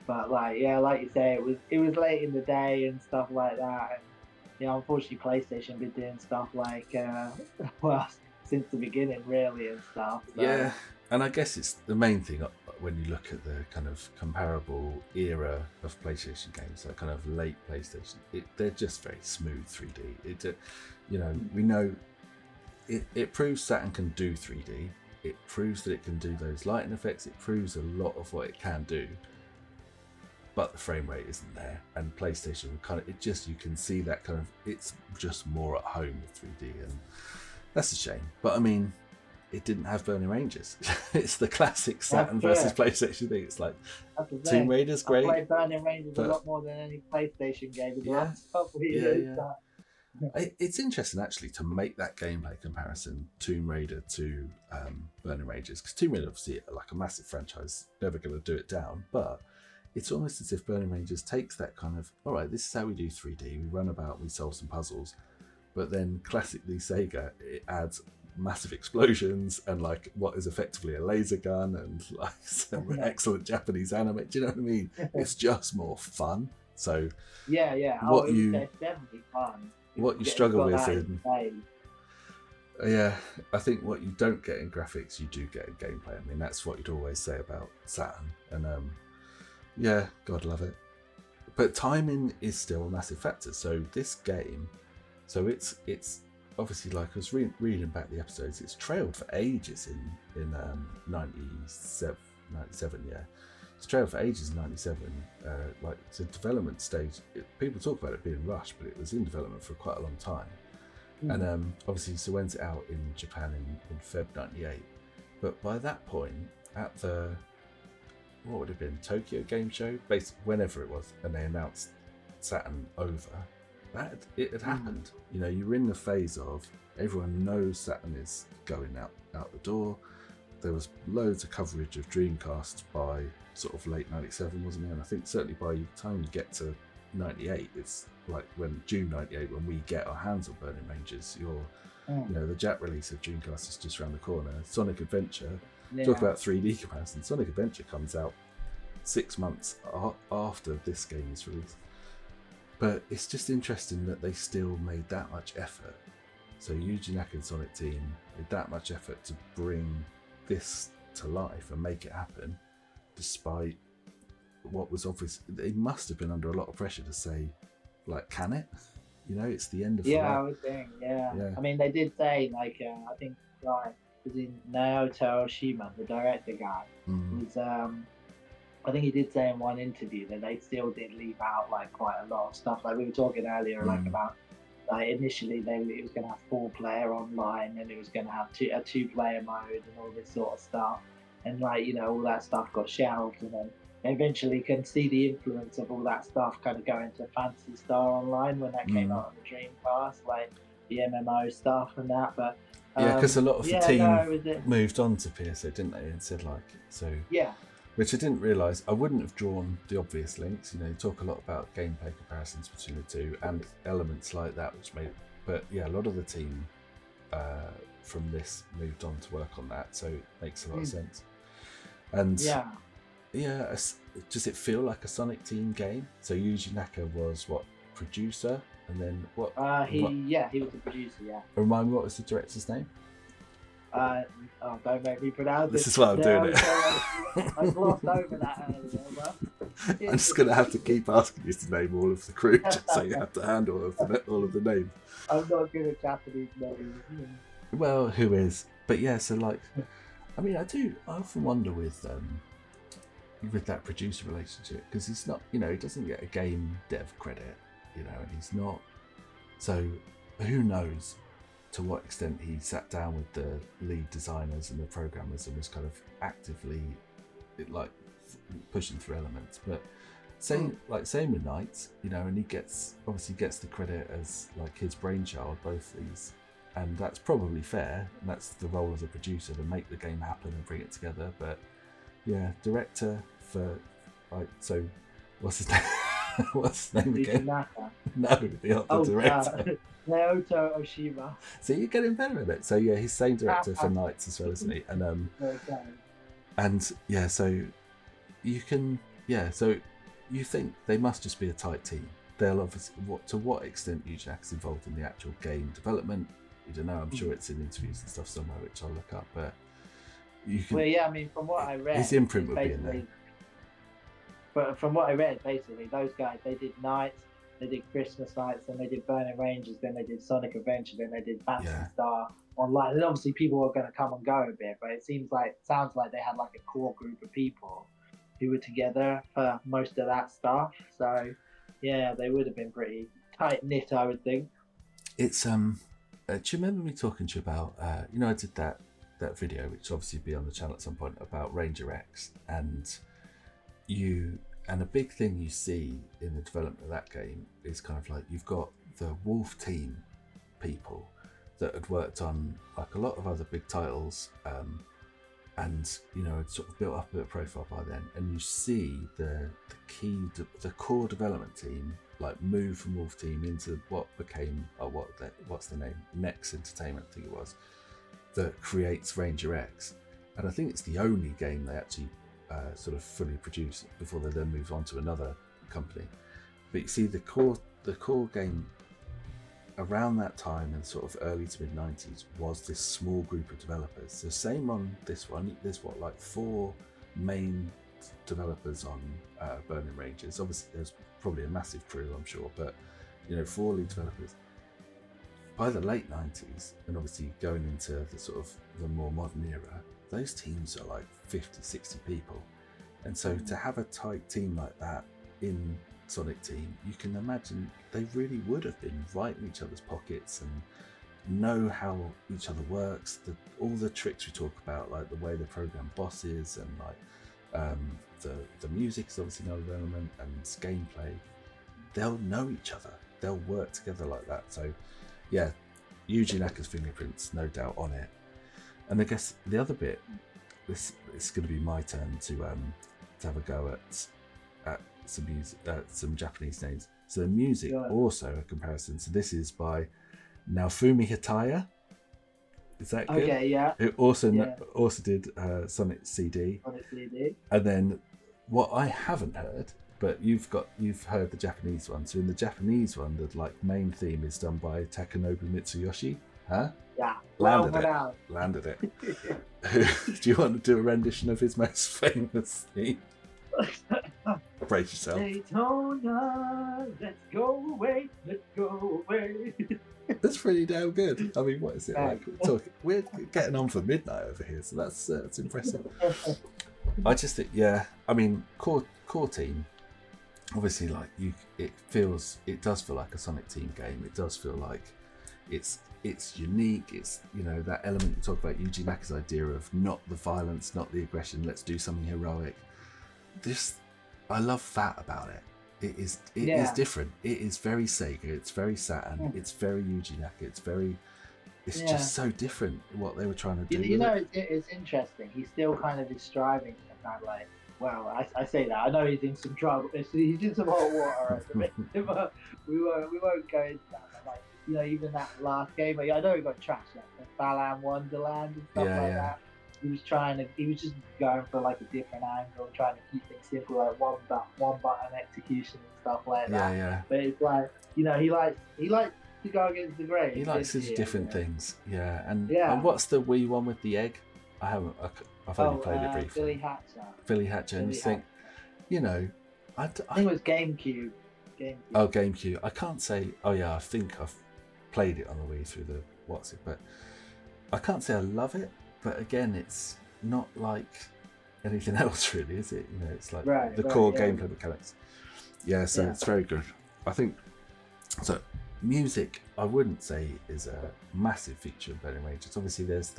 But like, yeah, like you say, it was late in the day and stuff like that. And you know, unfortunately, PlayStation been doing stuff like, well, since the beginning, really, and stuff. So. Yeah, and I guess it's the main thing when you look at the kind of comparable era of PlayStation games, that kind of late PlayStation. They're just very smooth 3D. You know, we know it proves Saturn can do 3D. It proves that it can do those lighting effects. It proves a lot of what it can do. But the frame rate isn't there, and PlayStation you can see that kind of, it's just more at home with 3D, and that's a shame. But I mean, it didn't have Burning Ranges. It's the classic Saturn versus PlayStation thing. It's like Tomb Raider's great. I played Burning Ranges a lot more than any PlayStation game in the last couple of years. It's interesting actually to make that gameplay comparison, Tomb Raider to Burning Ranges, because Tomb Raider obviously like a massive franchise, never going to do it down, but it's almost as if Burning Ranges takes that kind of, all right, this is how we do 3D, we run about, we solve some puzzles, but then classically Sega, it adds massive explosions and like what is effectively a laser gun and like some excellent Japanese anime. Do you know what I mean? It's just more fun. So yeah, it's definitely fun. What you struggle with I think what you don't get in graphics, you do get in gameplay. I mean, that's what you'd always say about Saturn, and yeah, God love it. But timing is still a massive factor. So this game, it's obviously, like I was reading back the episodes, it's trailed for ages in 97, yeah. It's trailed for ages in 97. Like, it's a development stage. People talk about it being rushed, but it was in development for quite a long time. And obviously, so when's it out in Japan in Feb 98? But by that point, at the, what would it have been, Tokyo Game Show? Basically, whenever it was, and they announced Saturn over, it had happened. You know, you were in the phase of, everyone knows Saturn is going out the door. There was loads of coverage of Dreamcast by sort of late 97, wasn't there? And I think certainly by the time you get to 98, it's like June 98, when we get our hands on Burning Ranges, you know, the Jap release of Dreamcast is just around the corner. Sonic Adventure, talk about 3D comparison, Sonic Adventure comes out 6 months after this game is released. But it's just interesting that they still made that much effort. So Yuji Naka and Sonic team made that much effort to bring this to life and make it happen, despite what was obvious. They must have been under a lot of pressure to say, like, can it? You know, it's the end of the I would think, yeah. I mean, they did say, like, I think, like, was in Naoto Oshima, the director guy, was, I think he did say in one interview that they still did leave out, like, quite a lot of stuff. Like, we were talking earlier, like, about like initially it was going to have 4-player online, and it was going to have a 2-player mode and all this sort of stuff, and like all that stuff got shelved, and then eventually can see the influence of all that stuff kind of go into Phantasy Star Online when that came out on the Dreamcast, like the MMO stuff and that. But yeah, because a lot of the team moved on to PSO, didn't they? And said like so. Yeah. Which I didn't realise. I wouldn't have drawn the obvious links. You talk a lot about gameplay comparisons between the two and elements like that, which made. But yeah, a lot of the team from this moved on to work on that, so it makes a lot of sense. And yeah, does it feel like a Sonic Team game? So Yuji Naka was what, producer, and then what? He was the producer. Yeah. Remind me, what was the director's name? Don't make me pronounce it. This is why I'm doing it. I glossed over that earlier. But I'm just going to have to keep asking you to name all of the crew, just so you have to handle all of the names. I'm not good at Japanese names. Well, who is? But yeah, so like, I mean, I often wonder with that producer relationship, because he's not, he doesn't get a game dev credit, and he's not. So who knows to what extent he sat down with the lead designers and the programmers and was kind of actively like pushing through elements. But same with Knights, and he obviously gets the credit as like his brainchild, both these, and that's probably fair, and that's the role of the producer, to make the game happen and bring it together. But yeah, director for like, so what's his name? What's his name again? Naka. No, the other director. Naoto Oshima. So you're getting better at it. So yeah, he's same director for Knights as well, isn't he? And and yeah, so you can, so you think they must just be a tight team. They'll obviously, to what extent Yuji Naka's involved in the actual game development, you don't know. I'm sure it's in interviews and stuff somewhere, which I'll look up. But you can. Well, yeah, I mean, from what I read, his imprint would be in there. But from what I read, basically, those guys, they did Nights, they did Christmas Nights, then they did Burning Rangers, then they did Sonic Adventure, then they did Phantasy Star Online. And obviously, people are going to come and go a bit, but it sounds like they had like a core group of people who were together for most of that stuff. So yeah, they would have been pretty tight knit, I would think. It's do you remember me talking to you about I did that video, which obviously will be on the channel at some point, about Ranger X, and a big thing you see in the development of that game is kind of like you've got the Wolf Team people that had worked on like a lot of other big titles, and had sort of built up a bit of profile by then, and you see the core development team like move from Wolf Team into what became what's the name, Next Entertainment, I think it was, that creates Ranger X, and I think it's the only game they actually sort of fully produce before they then move on to another company. But you see the core game around that time, in sort of early to mid 90s, was this small group of developers. So same on this one, there's like 4 main developers on Burning Rangers. Obviously there's probably a massive crew, I'm sure, but 4 lead developers. By the late 90s, and obviously going into the sort of the more modern era, those teams are like 50, 60 people. And so to have a tight team like that in Sonic Team, you can imagine they really would have been right in each other's pockets and know how each other works. All the tricks we talk about, like the way the program bosses and like the music is obviously another element, and gameplay, they'll know each other. They'll work together like that. So yeah, Yuji Naka's fingerprints, no doubt on it. And I guess the other bit, it's going to be my turn to have a go at some music, some Japanese names. So the music, also a comparison. So this is by Naofumi Hataya. Is that good? Okay, yeah. Who also did Sonic CD. Sonic CD. And then what I haven't heard, but you've heard the Japanese one. So in the Japanese one, the like main theme is done by Takanobu Mitsuyoshi. Huh? Yeah. Landed it. Do you want to do a rendition of his most famous theme? Brace yourself. Daytona, let's go away. That's pretty damn good. I mean, what is it like? We're getting on for midnight over here, so that's impressive. I just think, I mean, core team. obviously, like it does feel like a Sonic Team game. It does feel like it's unique. It's, you know, that element you talk about, Yuji Naka's idea of not the violence, not the aggression. Let's do something heroic. I love that about it. It is different. It is very Sega. It's very Saturn. It's very Yuji Naka. It's just so different what they were trying to do. You know, it's interesting. He still kind of is striving to kind of like, well, I say that. I know he's in some trouble. He's in some hot water at the minute, but we won't go into that. But like, you know, even that last game, I know he got trashed, like the Balan Wonderland and stuff that. He was just going for like a different angle, trying to keep things simple, like one button execution and stuff like that. Yeah. But it's like, you know, he likes to go against the grain. He likes his different things. Yeah. And what's the Wii one with the egg? I've only played it briefly. Billy Hatcher. And you think, you know, I think it was GameCube. Oh, GameCube. I can't say. Oh yeah, I think I've played it on the Wii through the but I can't say I love it. But again, it's not like anything else, really, is it? You know, it's like the core gameplay mechanics. Yeah, so it's very good. I think so. Music, I wouldn't say is a massive feature of Burning Rangers. Obviously, you've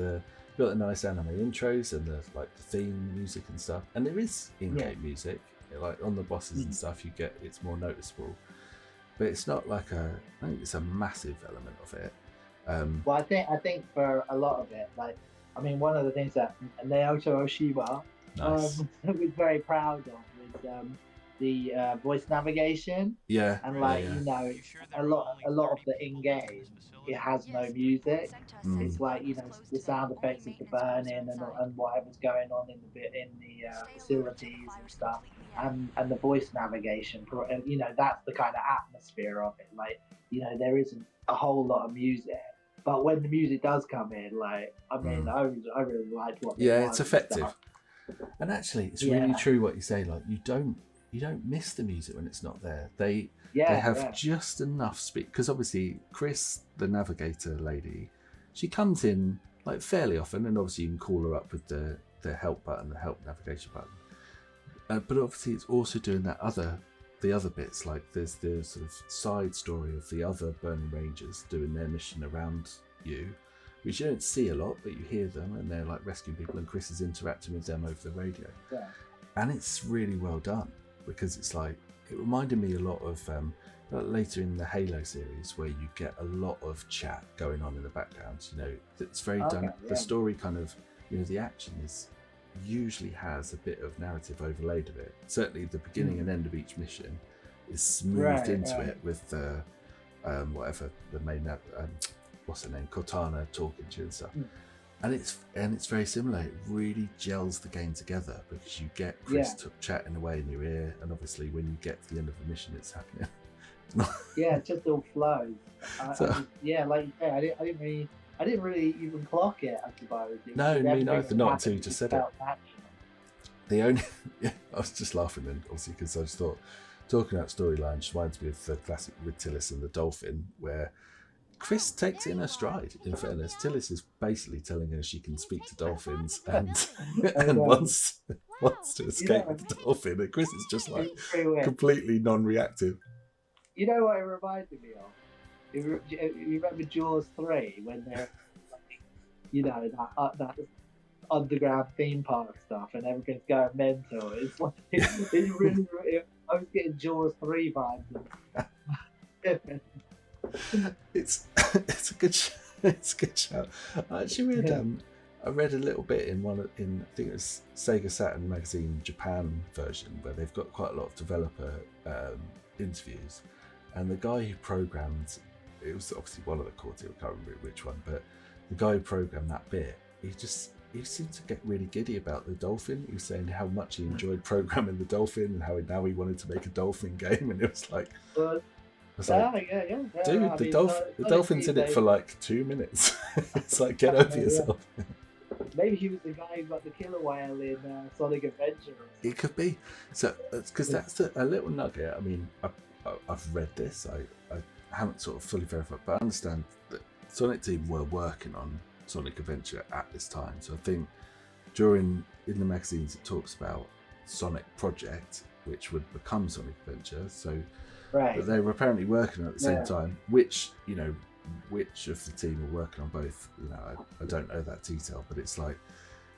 got the nice anime intros and the theme music and stuff, and there is in-game music, like on the bosses and stuff. It's more noticeable, but it's not like I think it's a massive element of it. Well, I think for a lot of it, like, I mean, one of the things that Naoto Oshiba was very proud of was the voice navigation. Yeah. And you know, a lot of the in-game, it has no music. It's like, you know, the sound effects of the burning and whatever's going on in the facilities and stuff, and the voice navigation. You know, that's the kind of atmosphere of it. Like, you know, there isn't a whole lot of music. But when the music does come in, like, I mean, I really liked what. Yeah, it's effective, and actually, it's really true what you say. Like, you don't miss the music when it's not there. They have just enough speed, because obviously Chris, the navigator lady, she comes in like fairly often, and obviously you can call her up with the help button, the help navigation button. But obviously, it's also doing the other bits, like there's the sort of side story of the other Burning Rangers doing their mission around you, which you don't see a lot, but you hear them and they're like rescuing people, and Chris is interacting with them over the radio. Yeah. And it's really well done, because it's like, it reminded me a lot of later in the Halo series, where you get a lot of chat going on in the background. You know, it's very done. Yeah. The story kind of, you know, the action usually has a bit of narrative overlaid of it. Certainly the beginning and end of each mission is smoothed into it with whatever the main what's her name, Cortana, talking to you and stuff. And it's very similar. It really gels the game together, because you get Chris chatting away in your ear, and obviously when you get to the end of the mission, it's happening. It just all flows. Like you say, I didn't really even clock it, I suppose. No, me neither. Not until you just said it. I was just laughing then, obviously, because I just thought, talking about storylines reminds me of the classic with Tillis and the dolphin, where Chris takes it in her stride. In fairness, Tillis is basically telling her she can speak to dolphins and wants to escape with the dolphin, and Chris is just like completely non-reactive. You know what it reminded me of? You remember Jaws 3, when they're, like, you know, that underground theme park stuff and everything's going mental? It's like, I was getting Jaws 3 vibes. It's a good show. I actually read a little bit in I think it was Sega Saturn magazine Japan version, where they've got quite a lot of developer interviews, and the guy who programmed, it was obviously one of the core team, I can't remember which one, but the guy who programmed that bit, he seemed to get really giddy about the dolphin. He was saying how much he enjoyed programming the dolphin, and how now he wanted to make a dolphin game, and it was like, dude, the dolphin's in it for like 2 minute. It's like, get over yourself. Maybe he was the guy who got the killer whale in Sonic Adventure. It could be. So, because that's a little nugget. I mean, I've read this. I haven't sort of fully verified, but I understand that Sonic Team were working on Sonic Adventure at this time. So I think in the magazines it talks about Sonic Project, which would become Sonic Adventure. So, Right. but they were apparently working at the same time. Which of the team were working on both? I don't know that detail, but it's like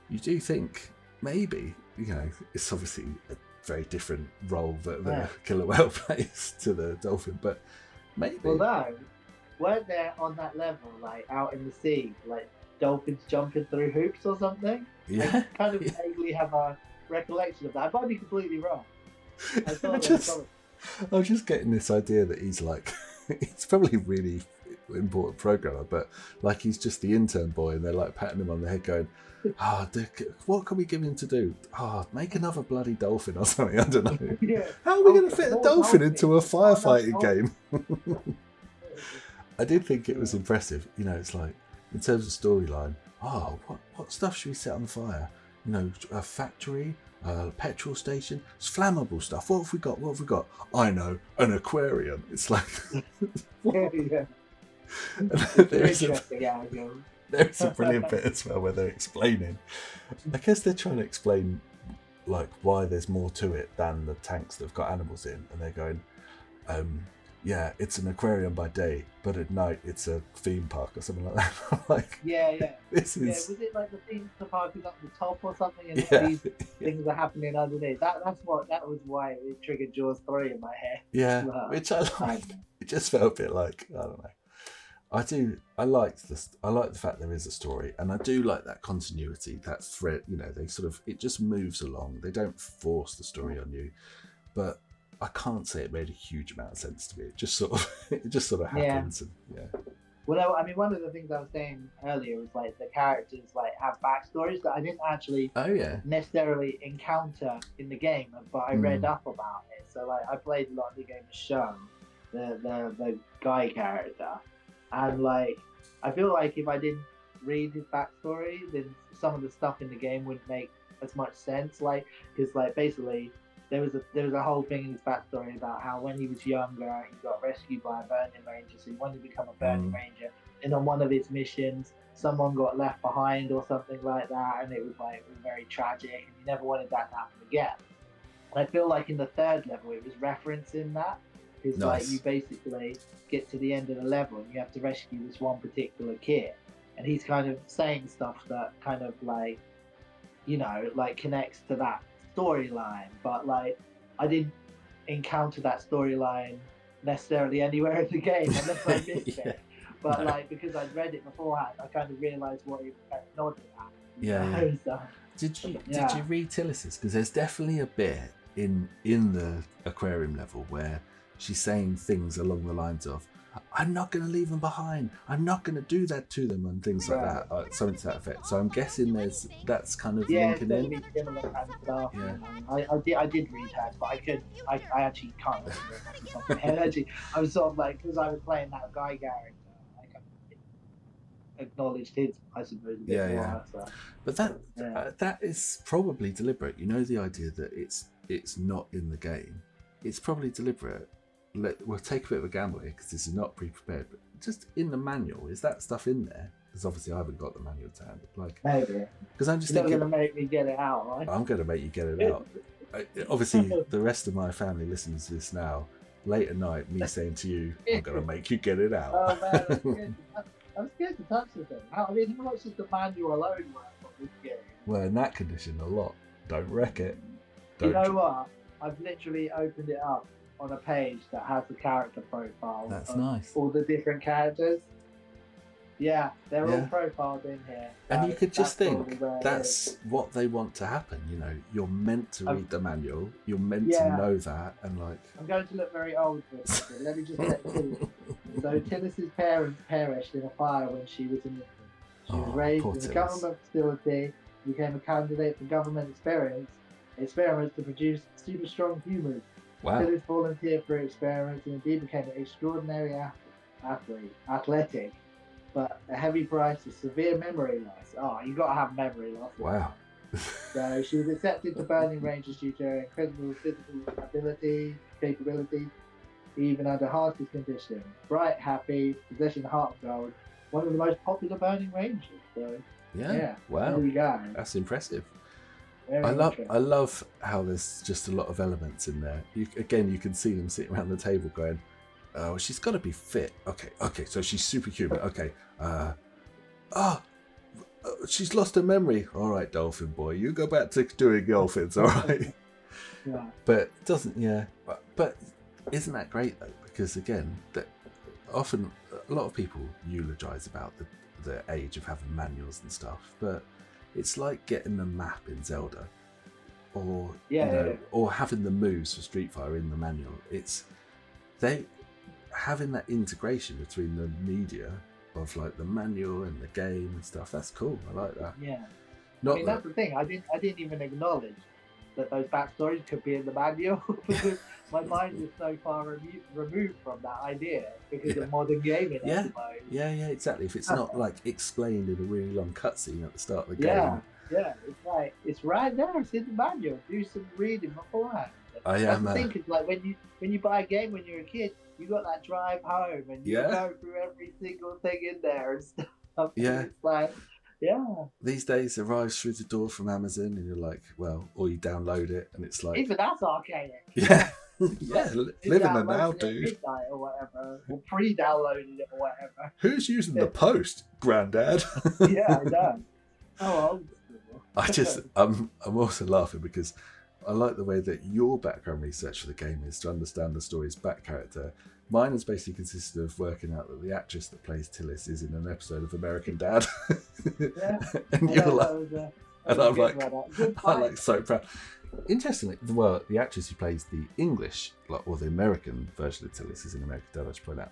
you do think maybe it's obviously a very different role that the killer whale plays to the dolphin, but maybe. Well, no, weren't there on that level, like out in the sea, like dolphins jumping through hoops or something? Yeah. I kind of vaguely have a recollection of that. I might be completely wrong. I thought I was just getting this idea that he's like, he's probably a really important programmer, but like he's just the intern boy, and they're like patting him on the head, going, what can we give him to do? Make another bloody dolphin or something. I don't know. Yeah. How are we going to fit a dolphin into a firefighting game? I did think it was impressive. It's like, in terms of storyline, what stuff should we set on fire? A factory, a petrol station. It's flammable stuff. What have we got? I know, an aquarium. It's like, Yeah. There's a brilliant bit as well where they're explaining. I guess they're trying to explain like why there's more to it than the tanks that've got animals in, and they're going, it's an aquarium by day, but at night it's a theme park or something like that. Like, this is. Was it like the theme park is up the top or something, and these things are happening underneath? That was why it triggered Jaws 3 in my head. Yeah, which I like. It just felt a bit like, I don't know. I like the fact there is a story, and I do like that continuity, that thread. They sort of, it just moves along. They don't force the story on you, but I can't say it made a huge amount of sense to me. It just sort of happens. Yeah. Well, I mean, one of the things I was saying earlier was like the characters like have backstories that I didn't actually necessarily encounter in the game, but I read up about it. So like I played a lot of the game of Show, the guy character. And like, I feel like if I didn't read his backstory, then some of the stuff in the game wouldn't make as much sense. Like, because like basically there was a whole thing in his backstory about how when he was younger, he got rescued by a burning ranger, so he wanted to become a burning ranger. And on one of his missions, someone got left behind or something like that, and it was very tragic, and he never wanted that to happen again. And I feel like in the third level, it was referencing that. Because like you basically get to the end of the level and you have to rescue this one particular kid, and he's kind of saying stuff that kind of like, like connects to that storyline. But like, I didn't encounter that storyline necessarily anywhere in the game unless I missed it. But like, because I'd read it beforehand, I kind of realised what he was kind of nodding at. So, did you read Tillis's? Because there's definitely a bit in the aquarium level where she's saying things along the lines of, I'm not going to leave them behind. I'm not going to do that to them, and things like that. Something to that effect. So I'm guessing that's kind of linking in. Similar kind of stuff. Yeah. I did read hers, but I actually can't remember. I was sort of like, because I was playing that guy character, I kind of acknowledged his, I suppose, a bit more. So. But that is probably deliberate. The idea that it's not in the game. It's probably deliberate. We'll take a bit of a gamble here because this is not pre-prepared, but just in the manual, is that stuff in there? Because obviously I haven't got the manual to hand. Like, maybe. Because I'm just thinking, you're going to make me get it out, right? I'm going to make you get it out. Obviously, the rest of my family listens to this now. Late at night, me saying to you, I'm going to make you get it out. Oh man, I'm scared to touch the thing. I mean, how much is the manual alone worth on this game? Well, in that condition, a lot. Don't wreck it. You know what? I've literally opened it up on a page that has the character profile. That's nice. All the different characters. Yeah, they're all profiled in here. And you could just think that's what they want to happen. You're meant to read the manual. You're meant to know that, and like. I'm going to look very old for this. Let me just get Tillis. So Tillis's parents perished in a fire when she was an infant. She was raised in a government facility, became a candidate for government experiments to produce super strong humans. Wow. Tillis volunteered for experiments and indeed became an extraordinary athletic, but a heavy price is severe memory loss. Oh, you got to have memory loss. Wow. So she was accepted to Burning Rangers due to her incredible physical capabilities, even under harshest conditions. Bright, happy, possessing the heart of gold, one of the most popular Burning Rangers. So, yeah. Wow. There we go. That's impressive. Very I interesting. love how there's just a lot of elements in there. You can see them sitting around the table going, "Oh, she's got to be fit. Okay, so she's superhuman. Okay, she's lost her memory. All right, dolphin boy, you go back to doing dolphins. All right." Yeah. But it doesn't, yeah. But isn't that great though? Because again, that often a lot of people eulogize about the age of having manuals and stuff, but it's like getting a map in Zelda, or or having the moves for Street Fighter in the manual. It's they having that integration between the media of like the manual and the game and stuff. That's cool. I like that. Yeah. Not I mean, that's the thing. I didn't even acknowledge that those backstories could be in the manual because my mind is so far removed from that idea because of modern gaming. Yeah. I suppose. Yeah, exactly. If it's not like explained in a really long cutscene at the start of the game. Yeah, it's like it's right there. It's in the manual. Do some reading beforehand. That's the thing, because like when you buy a game when you're a kid, you got that drive home and you go through every single thing in there and stuff. Yeah. And it's like, yeah. These days arrives through the door from Amazon and you're like, well, or you download it and it's like, Even that's archaic. yeah, live in the now, dude. Midnight or whatever, or pre-downloaded it or whatever. Who's using the post, Grandad? Yeah, I know. How old? I'm also laughing because I like the way that your background research for the game is to understand the story's back character. Mine has basically consisted of working out that the actress that plays Tillis is in an episode of American Dad. Yeah. And you're like, and I'm like so proud. Interestingly, the actress who plays the English, or the American version of Tillis is in American Dad, I should point out.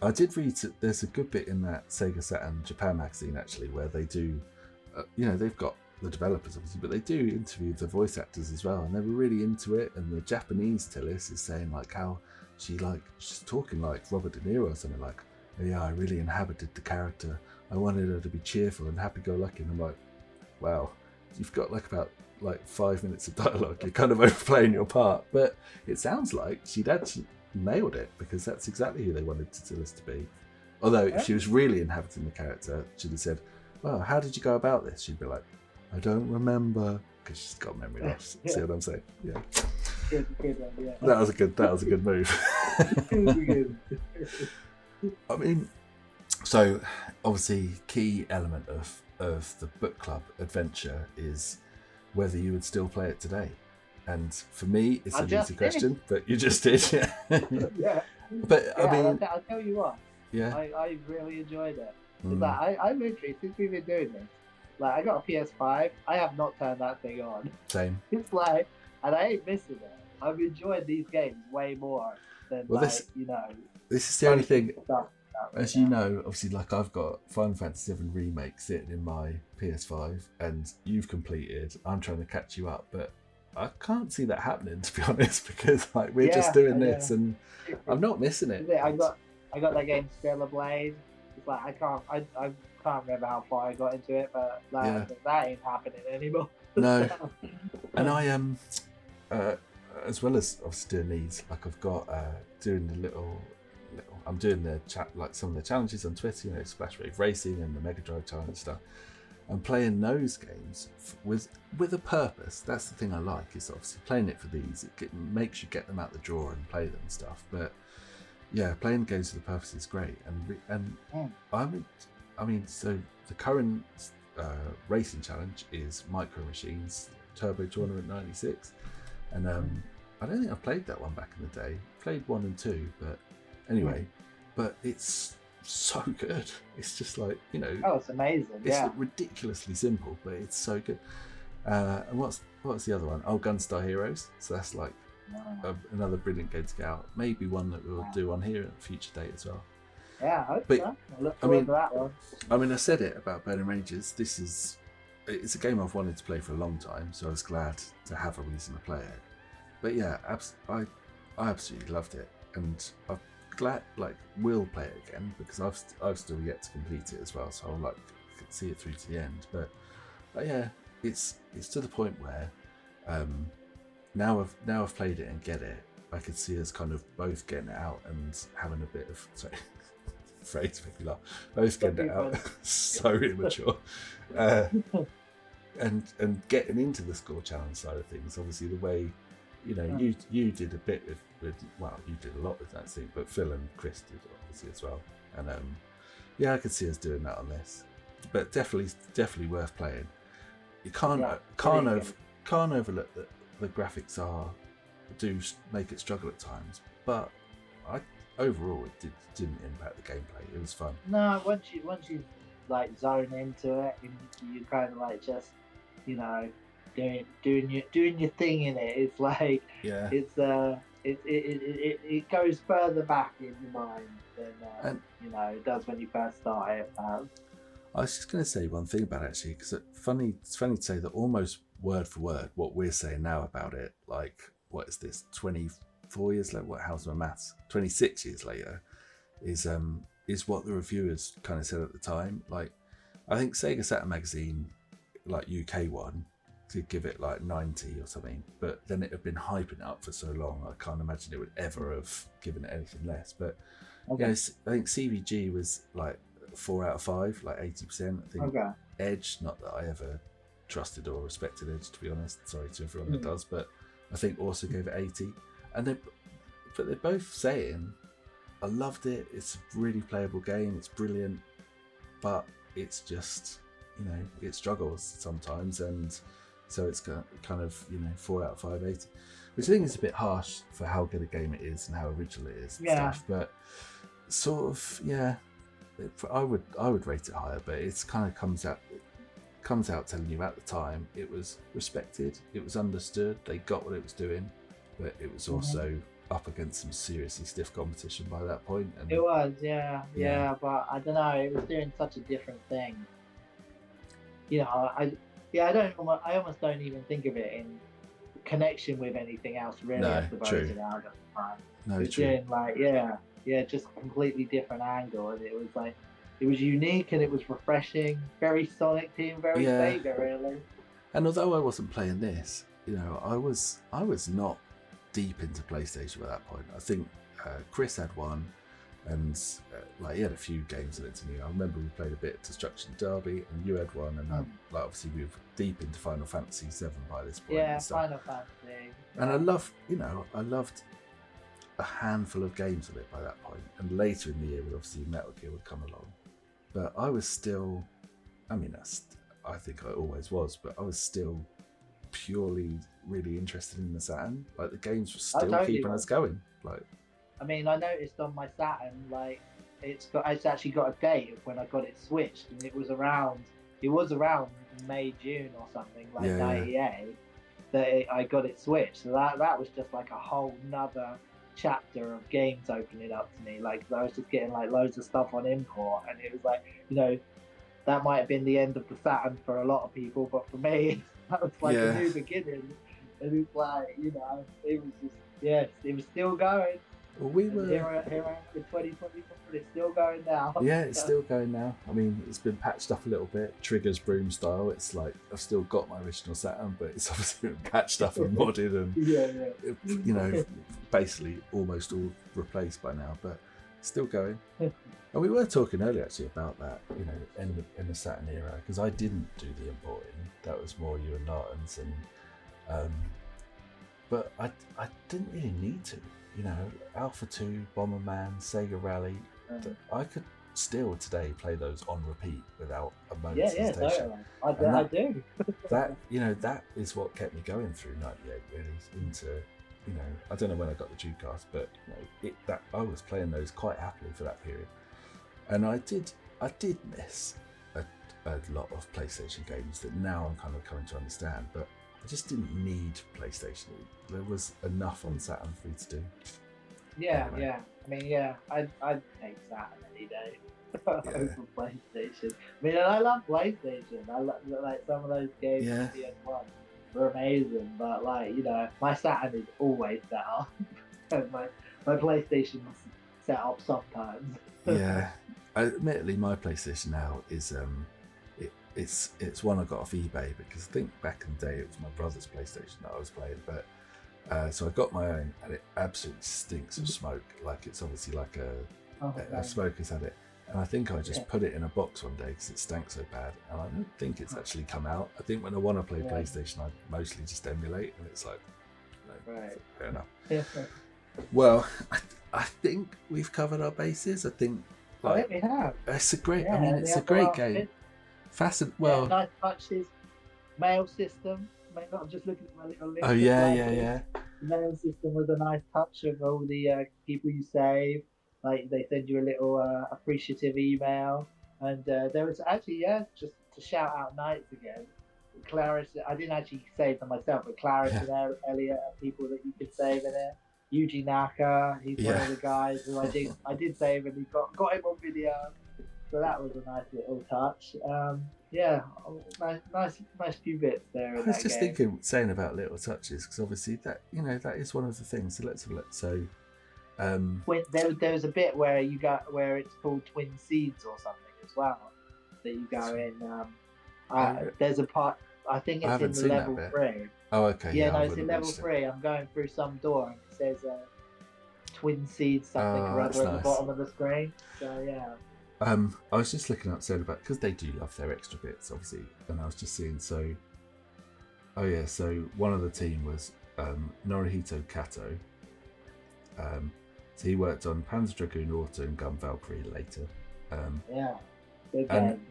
I did read that there's a good bit in that Sega Saturn Japan magazine actually where they do, they've got the developers obviously, but they do interview the voice actors as well, and they were really into it. And the Japanese Tillis is saying like how she's talking like Robert De Niro or something, like, yeah, I really inhabited the character. I wanted her to be cheerful and happy-go-lucky. And I'm like, wow, you've got about 5 minutes of dialogue. You're kind of overplaying your part, but it sounds like she'd actually nailed it because that's exactly who they wanted Tillis to be. Although if she was really inhabiting the character, she'd have said, well, how did you go about this? She'd be like, I don't remember, because she's got memory loss. See what I'm saying? Yeah. Good one, yeah. That was a good move. I mean, so obviously key element of the book club adventure is whether you would still play it today. And for me, it's an easy question, but you just did. Yeah. But I mean, I'll tell you what. Yeah. I really enjoyed it. I literally, since we've been doing this, I got a PS5. I have not turned that thing on. Same. It's and I ain't missing it. I've enjoyed these games way more than this is the only thing. Stuff as you know, obviously, I've got Final Fantasy VII Remake sitting in my PS5, and you've completed. I'm trying to catch you up, but I can't see that happening, to be honest, because we're just doing this, and I'm not missing it. I got that game Stellar Blade. It's I can't remember how far I got into it, but that ain't happening anymore. No, and I am, as well as obviously doing these, I've got doing the little. I'm doing the chat, some of the challenges on Twitter, Splash Wave Racing and the Mega Drive challenge stuff. I'm playing those games with a purpose. That's the thing I like, is obviously playing it for these. It makes you get them out the drawer and play them and stuff. But yeah, playing games for the purpose is great. And I mean, so the current racing challenge is Micro Machines Turbo Tournament 96, and I don't think I've played that one back in the day. Played 1 and 2, but anyway, but it's so good. It's just oh, it's amazing. It's ridiculously simple, but it's so good. And what's the other one? Oh, Gunstar Heroes. So that's another brilliant game to get out. Maybe one that we'll do on here at a future date as well. Yeah, I hope so. I look forward to that one. I mean, I said it about Burning Rangers. It's a game I've wanted to play for a long time, so I was glad to have a reason to play it. But yeah, I absolutely loved it, and I'm glad will play it again because I've still yet to complete it as well, so I'll see it through to the end. But yeah, it's to the point where now I've played it and get it. I could see us kind of both getting it out and having a bit of phrase make me laugh. Both getting it out so immature. and getting into the score challenge side of things, obviously the way, you know, you did a bit with well, you did a lot with that thing, but Phil and Chris did obviously as well. And yeah, I could see us doing that on this, but definitely worth playing. You can't overlook that the graphics do make it struggle at times, but overall it didn't impact the gameplay. It was fun. No, once you like zone into it, you kind of like just, you know, doing your thing in it. It's like it goes further back in your mind than you know, it does when you first start it. I was just going to say one thing about it, actually, because it's funny to say that almost word for word what we're saying now about it, like, what is this, 24 years later? How's my maths? 26 years later is what the reviewers kind of said at the time. Like, I think Sega Saturn magazine, like UK one, could give it like 90 or something, but then it had been hyping it up for so long, I can't imagine it would ever have given it anything less. But Okay. you know, I think CVG was like 4 out of 5, like 80%. I think Edge, not that I ever trusted or respected Edge, to be honest, sorry to everyone that does, but I think also gave it 80. And they're both saying, I loved it, it's a really playable game, it's brilliant, but it's just, you know, it struggles sometimes, and so it's kind of, you know, 4 out of 5, 80, which I think is a bit harsh for how good a game it is and how original it is and stuff, but sort of, yeah, I would rate it higher, but it's kind of comes out telling you at the time it was respected, it was understood, they got what it was doing, but it was also up against some seriously stiff competition by that point. And it was, yeah, but I don't know, it was doing such a different thing. You know, I almost don't even think of it in connection with anything else really. No, at the true. Out at the time. No, it was true. doing like just a completely different angle, and it was like, it was unique and it was refreshing, very Sonic Team, very Sega really. And although I wasn't playing this, you know, I was not deep into PlayStation at that point. I think Chris had one, and like he had a few games in it to me. I remember we played a bit of Destruction Derby, and you had one, and like obviously we were deep into Final Fantasy VII by this point. Yeah, and stuff. Final Fantasy. And I loved a handful of games of it by that point. And later in the year, obviously Metal Gear would come along. But I was still, I mean, I think I always was, but I was still purely really interested in the Saturn. Like, the games were still keeping us going. Like, I mean, I noticed on my Saturn, like, it's actually got a date of when I got it switched, and it was around May, June or something, like 98, that I got it switched. So that was just like a whole nother chapter of games opening up to me. Like, I was just getting like loads of stuff on import, and it was like, you know, that might have been the end of the Saturn for a lot of people, but for me, that was like a new beginning. And it's like, you know, it was just, it was still going. Well, we were here in 2024. It's still going now. Yeah, it's still going now. I mean, it's been patched up a little bit, Triggers Broom style. It's like, I've still got my original Saturn, but it's obviously been patched up and modded, and you know, basically almost all replaced by now, but it's still going. And we were talking earlier actually about that, you know, in the Saturn era, because I didn't do the importing. That was more you and Martin's, and but I didn't really need to. You know, Alpha 2, Bomberman, Sega Rally, I could still today play those on repeat without a moment's hesitation. Totally. I do. That, you know, that is what kept me going through 98 really, into, you know, I don't know when I got the Dreamcast, but you know, I was playing those quite happily for that period. And I did miss a lot of PlayStation games that now I'm kind of coming to understand, but I just didn't need PlayStation. There was enough on Saturn for me to do. Anyway. I mean, I'd take Saturn any day over PlayStation. I mean, I love PlayStation. I love, like, some of those games on PS1 were amazing, but like, you know, my Saturn is always better than my PlayStation's set up sometimes. Admittedly, my PlayStation now is it's one I got off eBay, because I think back in the day it was my brother's PlayStation that I was playing, but so I got my own, and it absolutely stinks of smoke. Like, it's obviously like a smoker's had it, And I think I just put it in a box one day because it stank so bad. And I don't think it's actually come out. I think when I want to play PlayStation, I mostly just emulate, and it's like, no, fair enough. Well, I think we've covered our bases. I think we have. It's a great. I mean, it's a great game. Well, nice touches. Mail system. I'm just looking at my little list. Oh yeah. The mail system was a nice touch of all the people you save. Like they send you a little appreciative email, and there was actually just to shout out Knights again. Clarice, I didn't actually save them myself, but Clarice and Elliot are people that you could save in it. Yuji Naka, he's one of the guys who I did save, and we got him on video, so that was a nice little touch. Nice few bits there. I was just saying about little touches, because obviously that that is one of the things. So let's have a look. So. There was a bit where it's called Twin Seeds or something as well that you go in. There's a part, I think it's in level 3. Oh, okay. Yeah, it's in level 3. I'm going through some door and it says Twin Seeds something or other at the bottom of the screen. So yeah. I was just looking up saying about, because they do love their extra bits, obviously, and I was just seeing so one of the team was Norihito Kato. So he worked on Panzer Dragoon Auto and Gun Valkyrie later.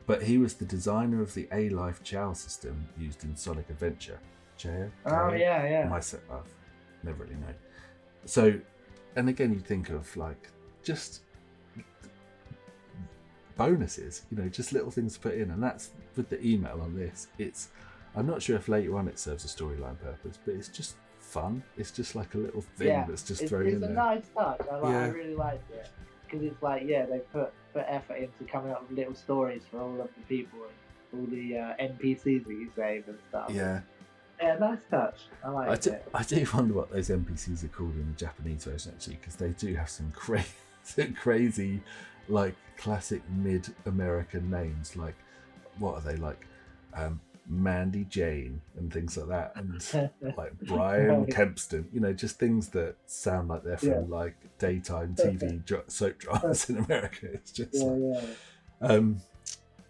But he was the designer of the A-Life Chow system used in Sonic Adventure. Chow? Oh, yeah. I've never really known. So, and again, you think of like just bonuses, just little things to put in, and that's with the email on this. I'm not sure if later on it serves a storyline purpose, but it's just fun. It's just like a little thing that's just thrown in there. It's a nice touch. I really liked it because it's like they put effort into coming up with little stories for all of the people and all the NPCs that you save and stuff. Yeah, nice touch. I like it. I do wonder what those NPCs are called in the Japanese version actually, because they do have some crazy like classic mid-American names. Like, what are they like? Mandy Jane and things like that, and like Brian Kempston, just things that sound like they're from like daytime TV soap dramas in America. It's just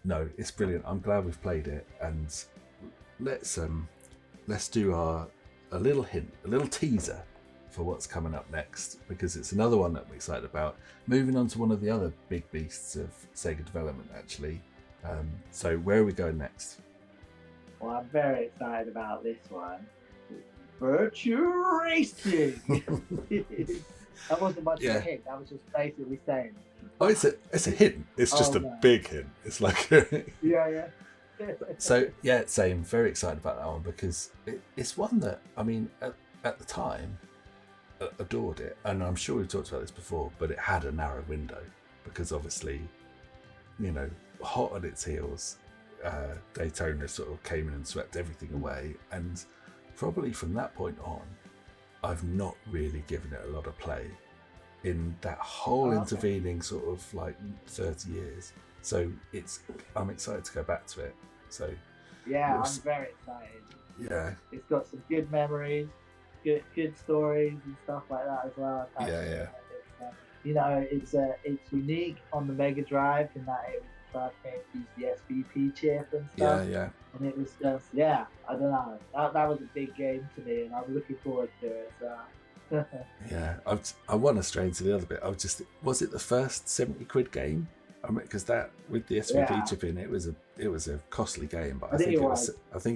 no, it's brilliant. I'm glad we've played it, and let's do a little hint, a little teaser for what's coming up next, because it's another one that I'm excited about. Moving on to one of the other big beasts of Sega development, actually. So where are we going next? Well, I'm very excited about this one. Virtual racing. That wasn't much of a hint. That was just basically saying. Oh, it's a hint. It's just a big hint. It's like. Yeah. So same. Very excited about that one because it's one that at the time adored it, and I'm sure we've talked about this before, but it had a narrow window because obviously, hot on its heels. Daytona sort of came in and swept everything away, and probably from that point on I've not really given it a lot of play in that whole intervening sort of like 30 years, so I'm excited to go back to it. So I'm very excited. It's got some good memories, good stories and stuff like that as well. It's unique on the Mega Drive in that it was first game to use the SVP chip and stuff. And it was just, I don't know. That was a big game to me, and I'm looking forward to it. So. I want to stray into the other bit. Was it the first £70 game? Because that with the SVP chip in, it was a costly game, but I think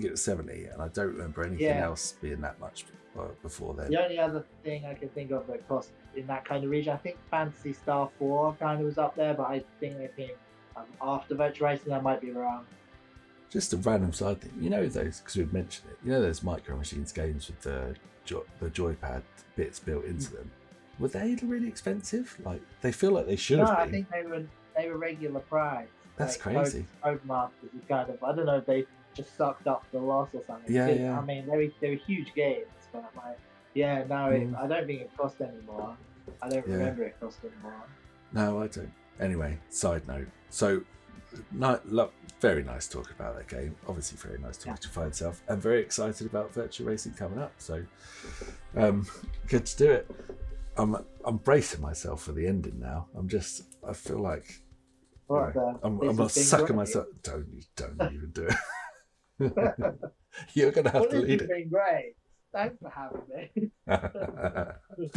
it was 70, and I don't remember anything else being that much before then. The only other thing I can think of that cost in that kind of region, I think Phantasy Star 4 kind of was up there, but I think they came after Virtual Racing. I might be wrong. Just a random side thing, those, because we've mentioned it, those Micro Machines games with the joypad bits built into them, were they really expensive? Like, they feel like they should have been. I think they were regular price. That's crazy. Codemasters is kind of, I don't know if they just sucked up the loss or something. I mean, they were huge games, but I don't think it cost anymore. I don't remember it cost anymore. No, I don't. Anyway, side note. So, very nice talking about that game. Obviously, very nice talking to Fine Self. I'm very excited about Virtual Racing coming up. So, good to do it. I'm bracing myself for the ending now. I feel like What I'm this not has been sucking great. myself. Don't even do it. You're gonna have Well, to this lead has been great. Thanks for having me. it.